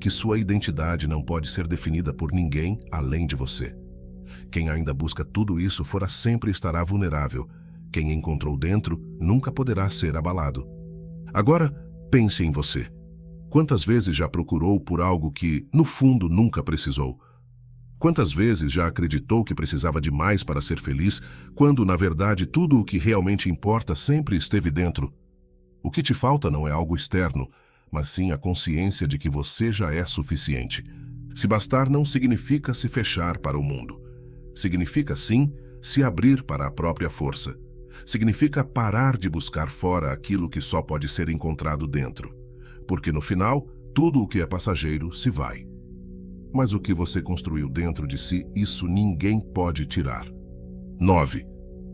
A: que sua identidade não pode ser definida por ninguém além de você. Quem ainda busca tudo isso fora sempre estará vulnerável. Quem encontrou dentro nunca poderá ser abalado. Agora, pense em você. Quantas vezes já procurou por algo que, no fundo, nunca precisou? Quantas vezes já acreditou que precisava de mais para ser feliz, quando, na verdade, tudo o que realmente importa sempre esteve dentro? O que te falta não é algo externo, mas sim a consciência de que você já é suficiente. Se bastar não significa se fechar para o mundo. Significa, sim, se abrir para a própria força. Significa parar de buscar fora aquilo que só pode ser encontrado dentro. Porque, no final, tudo o que é passageiro se vai. Mas o que você construiu dentro de si, isso ninguém pode tirar. 9.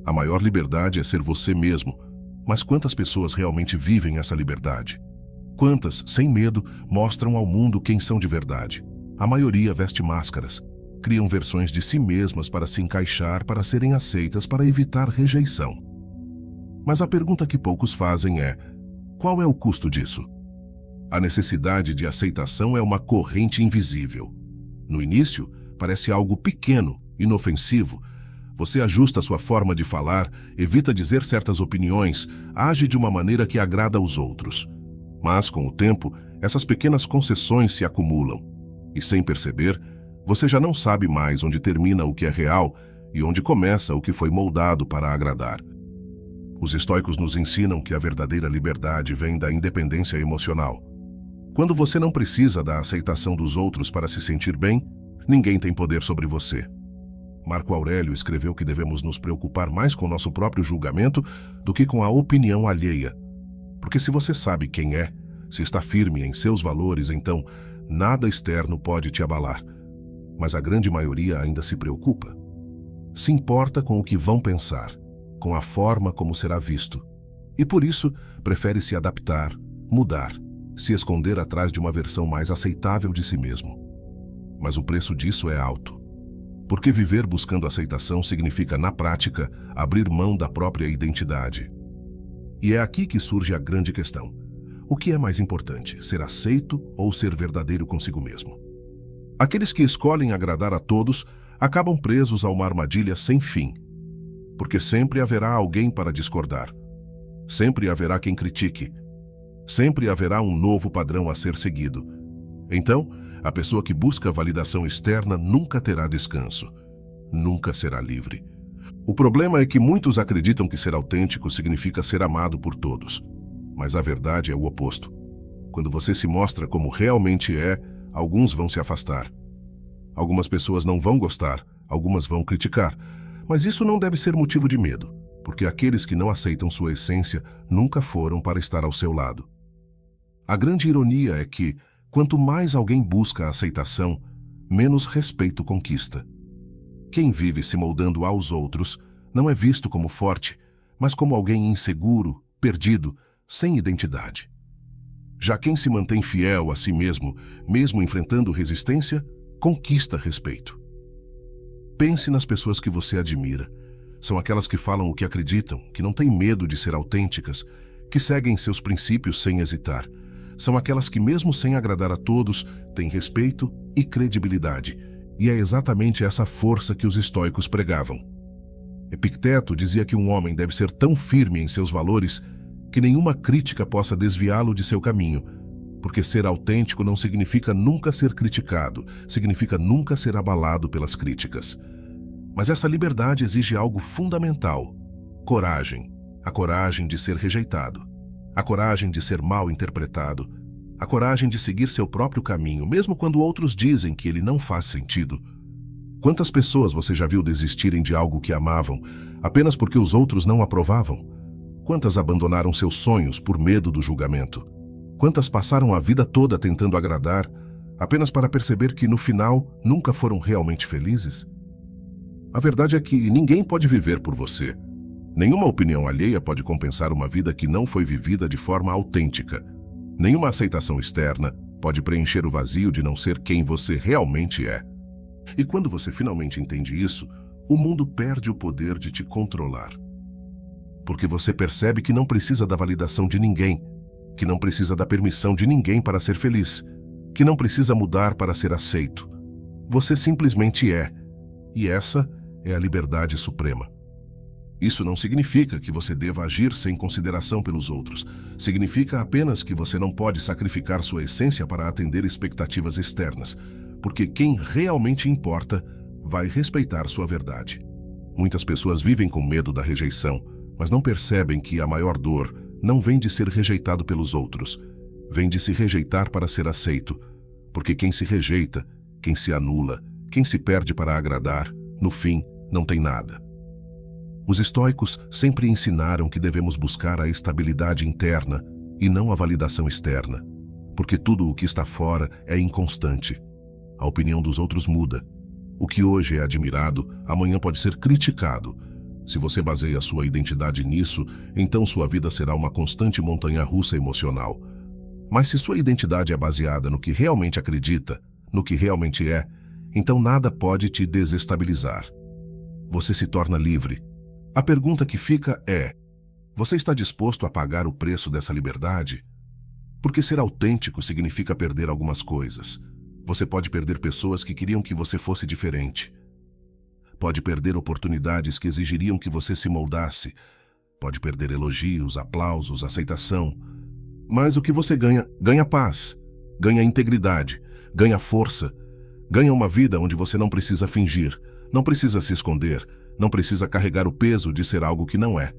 A: A maior liberdade é ser você mesmo. Mas quantas pessoas realmente vivem essa liberdade? Quantas, sem medo, mostram ao mundo quem são de verdade? A maioria veste máscaras. Criam versões de si mesmas para se encaixar, para serem aceitas, para evitar rejeição. Mas a pergunta que poucos fazem é: qual é o custo disso? A necessidade de aceitação é uma corrente invisível. No início, parece algo pequeno, inofensivo. Você ajusta sua forma de falar, evita dizer certas opiniões, age de uma maneira que agrada aos outros. Mas, com o tempo, essas pequenas concessões se acumulam. E, sem perceber, você já não sabe mais onde termina o que é real e onde começa o que foi moldado para agradar. Os estoicos nos ensinam que a verdadeira liberdade vem da independência emocional. Quando você não precisa da aceitação dos outros para se sentir bem, ninguém tem poder sobre você. Marco Aurélio escreveu que devemos nos preocupar mais com nosso próprio julgamento do que com a opinião alheia. Porque se você sabe quem é, se está firme em seus valores, então nada externo pode te abalar. Mas a grande maioria ainda se preocupa. Se importa com o que vão pensar, com a forma como será visto. E por isso, prefere se adaptar, mudar, se esconder atrás de uma versão mais aceitável de si mesmo. Mas o preço disso é alto. Porque viver buscando aceitação significa, na prática, abrir mão da própria identidade. E é aqui que surge a grande questão. O que é mais importante, ser aceito ou ser verdadeiro consigo mesmo? Aqueles que escolhem agradar a todos acabam presos a uma armadilha sem fim. Porque sempre haverá alguém para discordar. Sempre haverá quem critique. Sempre haverá um novo padrão a ser seguido. Então, a pessoa que busca validação externa nunca terá descanso. Nunca será livre. O problema é que muitos acreditam que ser autêntico significa ser amado por todos. Mas a verdade é o oposto. Quando você se mostra como realmente é, alguns vão se afastar. Algumas pessoas não vão gostar, algumas vão criticar. Mas isso não deve ser motivo de medo, porque aqueles que não aceitam sua essência nunca foram para estar ao seu lado. A grande ironia é que, quanto mais alguém busca a aceitação, menos respeito conquista. Quem vive se moldando aos outros não é visto como forte, mas como alguém inseguro, perdido, sem identidade. Já quem se mantém fiel a si mesmo, mesmo enfrentando resistência, conquista respeito. Pense nas pessoas que você admira. São aquelas que falam o que acreditam, que não têm medo de ser autênticas, que seguem seus princípios sem hesitar. São aquelas que, mesmo sem agradar a todos, têm respeito e credibilidade. E é exatamente essa força que os estoicos pregavam. Epicteto dizia que um homem deve ser tão firme em seus valores que nenhuma crítica possa desviá-lo de seu caminho, porque ser autêntico não significa nunca ser criticado, significa nunca ser abalado pelas críticas. Mas essa liberdade exige algo fundamental: coragem. A coragem de ser rejeitado, a coragem de ser mal interpretado, a coragem de seguir seu próprio caminho, mesmo quando outros dizem que ele não faz sentido. Quantas pessoas você já viu desistirem de algo que amavam, apenas porque os outros não aprovavam? Quantas abandonaram seus sonhos por medo do julgamento? Quantas passaram a vida toda tentando agradar, apenas para perceber que, no final, nunca foram realmente felizes? A verdade é que ninguém pode viver por você. Nenhuma opinião alheia pode compensar uma vida que não foi vivida de forma autêntica. Nenhuma aceitação externa pode preencher o vazio de não ser quem você realmente é. E quando você finalmente entende isso, o mundo perde o poder de te controlar. Porque você percebe que não precisa da validação de ninguém, que não precisa da permissão de ninguém para ser feliz, que não precisa mudar para ser aceito. Você simplesmente é, e essa é a liberdade suprema. Isso não significa que você deva agir sem consideração pelos outros. Significa apenas que você não pode sacrificar sua essência para atender expectativas externas, porque quem realmente importa vai respeitar sua verdade. Muitas pessoas vivem com medo da rejeição, mas não percebem que a maior dor não vem de ser rejeitado pelos outros, vem de se rejeitar para ser aceito, porque quem se rejeita, quem se anula, quem se perde para agradar, no fim, não tem nada. Os estoicos sempre ensinaram que devemos buscar a estabilidade interna e não a validação externa, porque tudo o que está fora é inconstante. A opinião dos outros muda. O que hoje é admirado, amanhã pode ser criticado. Se você baseia sua identidade nisso, então sua vida será uma constante montanha-russa emocional. Mas se sua identidade é baseada no que realmente acredita, no que realmente é, então nada pode te desestabilizar. Você se torna livre. A pergunta que fica é: você está disposto a pagar o preço dessa liberdade? Porque ser autêntico significa perder algumas coisas. Você pode perder pessoas que queriam que você fosse diferente. Pode perder oportunidades que exigiriam que você se moldasse. Pode perder elogios, aplausos, aceitação. Mas o que você ganha? Ganha paz, ganha integridade, ganha força, ganha uma vida onde você não precisa fingir, não precisa se esconder, não precisa carregar o peso de ser algo que não é.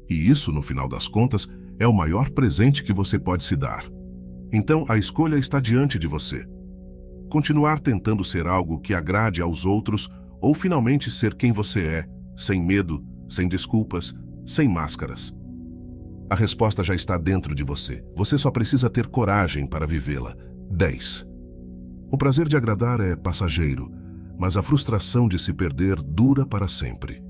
A: E isso, no final das contas, é o maior presente que você pode se dar. Então, a escolha está diante de você. Continuar tentando ser algo que agrade aos outros ou finalmente ser quem você é, sem medo, sem desculpas, sem máscaras. A resposta já está dentro de você. Você só precisa ter coragem para vivê-la. 10. O prazer de agradar é passageiro, mas a frustração de se perder dura para sempre.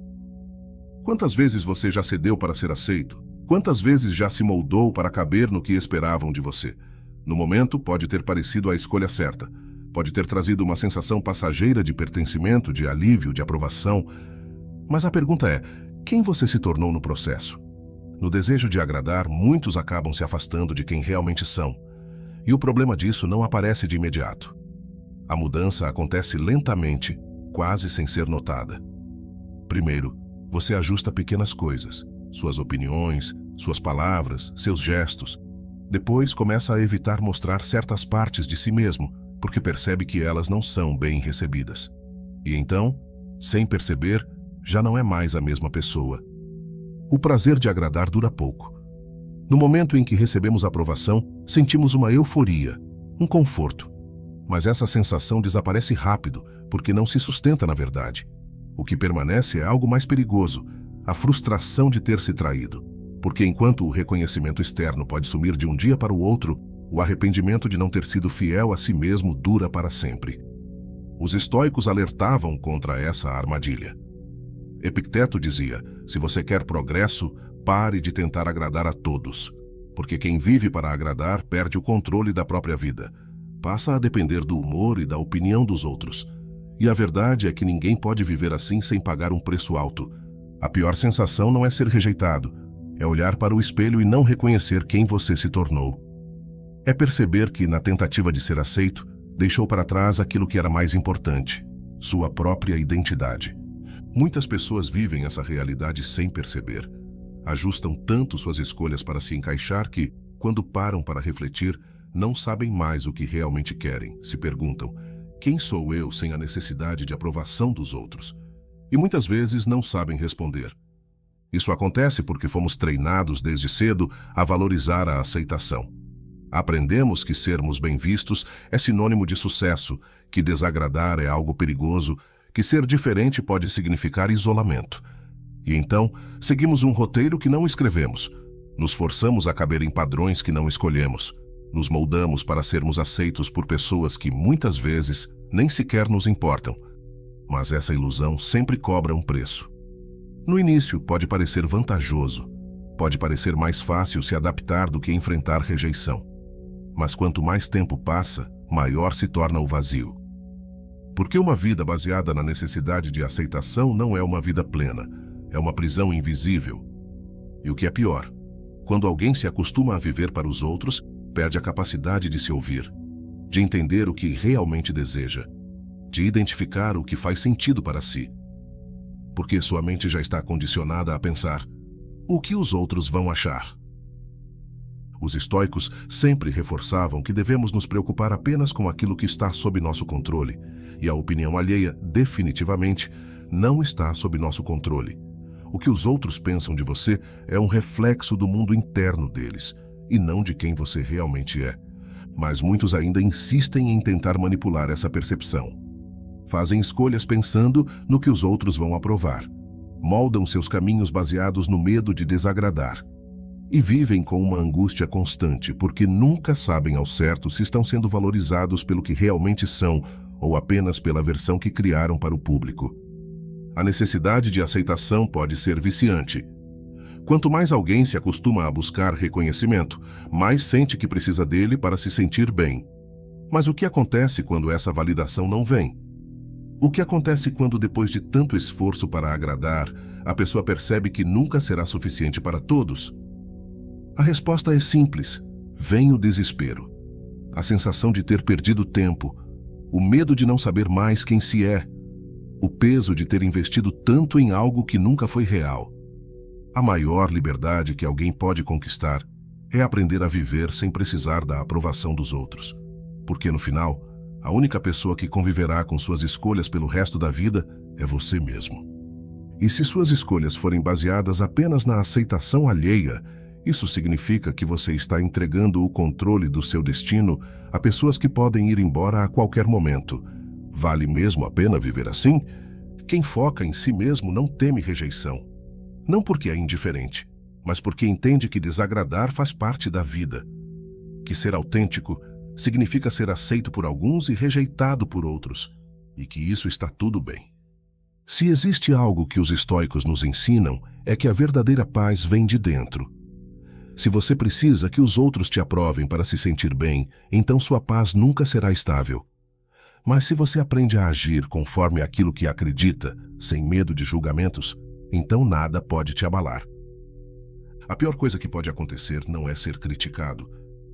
A: Quantas vezes você já cedeu para ser aceito? Quantas vezes já se moldou para caber no que esperavam de você? No momento, pode ter parecido a escolha certa. Pode ter trazido uma sensação passageira de pertencimento, de alívio, de aprovação. Mas a pergunta é: quem você se tornou no processo? No desejo de agradar, muitos acabam se afastando de quem realmente são. E o problema disso não aparece de imediato. A mudança acontece lentamente, quase sem ser notada. Primeiro, você ajusta pequenas coisas, suas opiniões, suas palavras, seus gestos. Depois, começa a evitar mostrar certas partes de si mesmo, porque percebe que elas não são bem recebidas. E então, sem perceber, já não é mais a mesma pessoa. O prazer de agradar dura pouco. No momento em que recebemos aprovação, sentimos uma euforia, um conforto. Mas essa sensação desaparece rápido, porque não se sustenta na verdade. O que permanece é algo mais perigoso, a frustração de ter se traído. Porque enquanto o reconhecimento externo pode sumir de um dia para o outro, o arrependimento de não ter sido fiel a si mesmo dura para sempre. Os estoicos alertavam contra essa armadilha. Epicteto dizia: se você quer progresso, pare de tentar agradar a todos, porque quem vive para agradar perde o controle da própria vida. Passa a depender do humor e da opinião dos outros. E a verdade é que ninguém pode viver assim sem pagar um preço alto. A pior sensação não é ser rejeitado, é olhar para o espelho e não reconhecer quem você se tornou. É perceber que, na tentativa de ser aceito, deixou para trás aquilo que era mais importante, sua própria identidade. Muitas pessoas vivem essa realidade sem perceber. Ajustam tanto suas escolhas para se encaixar que, quando param para refletir, não sabem mais o que realmente querem. Se perguntam: quem sou eu sem a necessidade de aprovação dos outros? E muitas vezes não sabem responder. Isso acontece porque fomos treinados desde cedo a valorizar a aceitação. Aprendemos que sermos bem vistos é sinônimo de sucesso, que desagradar é algo perigoso, que ser diferente pode significar isolamento. E então, seguimos um roteiro que não escrevemos. Nos forçamos a caber em padrões que não escolhemos. Nos moldamos para sermos aceitos por pessoas que, muitas vezes, nem sequer nos importam. Mas essa ilusão sempre cobra um preço. No início, pode parecer vantajoso. Pode parecer mais fácil se adaptar do que enfrentar rejeição. Mas quanto mais tempo passa, maior se torna o vazio. Porque uma vida baseada na necessidade de aceitação não é uma vida plena, é uma prisão invisível. E o que é pior, quando alguém se acostuma a viver para os outros, perde a capacidade de se ouvir, de entender o que realmente deseja, de identificar o que faz sentido para si. Porque sua mente já está condicionada a pensar: o que os outros vão achar? Os estoicos sempre reforçavam que devemos nos preocupar apenas com aquilo que está sob nosso controle, e a opinião alheia, definitivamente, não está sob nosso controle. O que os outros pensam de você é um reflexo do mundo interno deles, e não de quem você realmente é. Mas muitos ainda insistem em tentar manipular essa percepção. Fazem escolhas pensando no que os outros vão aprovar. Moldam seus caminhos baseados no medo de desagradar. E vivem com uma angústia constante, porque nunca sabem ao certo se estão sendo valorizados pelo que realmente são ou apenas pela versão que criaram para o público. A necessidade de aceitação pode ser viciante. Quanto mais alguém se acostuma a buscar reconhecimento, mais sente que precisa dele para se sentir bem. Mas o que acontece quando essa validação não vem? O que acontece quando, depois de tanto esforço para agradar, a pessoa percebe que nunca será suficiente para todos? A resposta é simples: vem o desespero, a sensação de ter perdido tempo, o medo de não saber mais quem se é, o peso de ter investido tanto em algo que nunca foi real. A maior liberdade que alguém pode conquistar é aprender a viver sem precisar da aprovação dos outros, porque no final, a única pessoa que conviverá com suas escolhas pelo resto da vida é você mesmo. E se suas escolhas forem baseadas apenas na aceitação alheia, isso significa que você está entregando o controle do seu destino a pessoas que podem ir embora a qualquer momento. Vale mesmo a pena viver assim? Quem foca em si mesmo não teme rejeição. Não porque é indiferente, mas porque entende que desagradar faz parte da vida. Que ser autêntico significa ser aceito por alguns e rejeitado por outros, e que isso está tudo bem. Se existe algo que os estoicos nos ensinam, é que a verdadeira paz vem de dentro. Se você precisa que os outros te aprovem para se sentir bem, então sua paz nunca será estável. Mas se você aprende a agir conforme aquilo que acredita, sem medo de julgamentos, então nada pode te abalar. A pior coisa que pode acontecer não é ser criticado.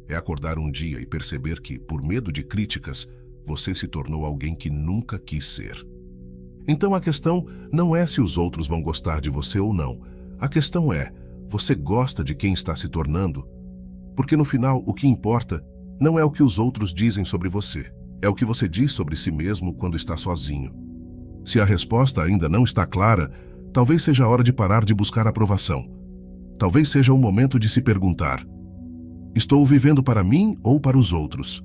A: É acordar um dia e perceber que, por medo de críticas, você se tornou alguém que nunca quis ser. Então a questão não é se os outros vão gostar de você ou não. A questão é: você gosta de quem está se tornando? Porque no final o que importa não é o que os outros dizem sobre você, é o que você diz sobre si mesmo quando está sozinho. Se a resposta ainda não está clara, talvez seja a hora de parar de buscar aprovação. Talvez seja o momento de se perguntar: estou vivendo para mim ou para os outros?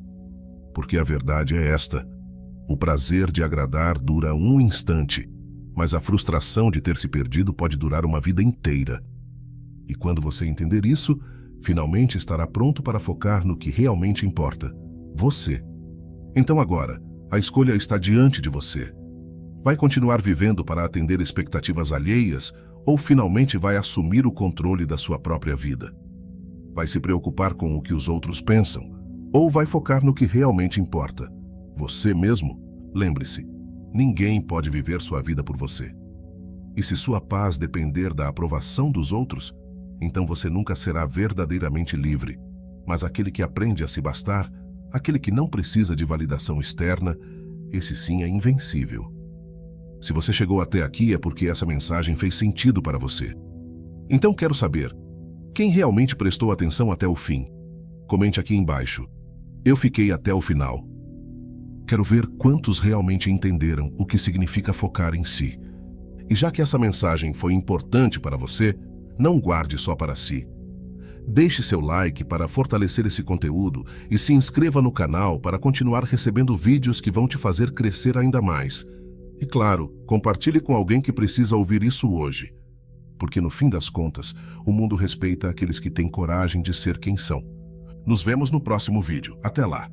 A: Porque a verdade é esta: o prazer de agradar dura um instante, mas a frustração de ter se perdido pode durar uma vida inteira. E quando você entender isso, finalmente estará pronto para focar no que realmente importa: você. Então agora, a escolha está diante de você. Vai continuar vivendo para atender expectativas alheias ou finalmente vai assumir o controle da sua própria vida? Vai se preocupar com o que os outros pensam ou vai focar no que realmente importa? Você mesmo? Lembre-se, ninguém pode viver sua vida por você. E se sua paz depender da aprovação dos outros, então você nunca será verdadeiramente livre. Mas aquele que aprende a se bastar, aquele que não precisa de validação externa, esse sim é invencível. Se você chegou até aqui é porque essa mensagem fez sentido para você. Então quero saber, quem realmente prestou atenção até o fim? Comente aqui embaixo: eu fiquei até o final. Quero ver quantos realmente entenderam o que significa focar em si. E já que essa mensagem foi importante para você, não guarde só para si. Deixe seu like para fortalecer esse conteúdo e se inscreva no canal para continuar recebendo vídeos que vão te fazer crescer ainda mais. E claro, compartilhe com alguém que precisa ouvir isso hoje. Porque no fim das contas, o mundo respeita aqueles que têm coragem de ser quem são. Nos vemos no próximo vídeo. Até lá!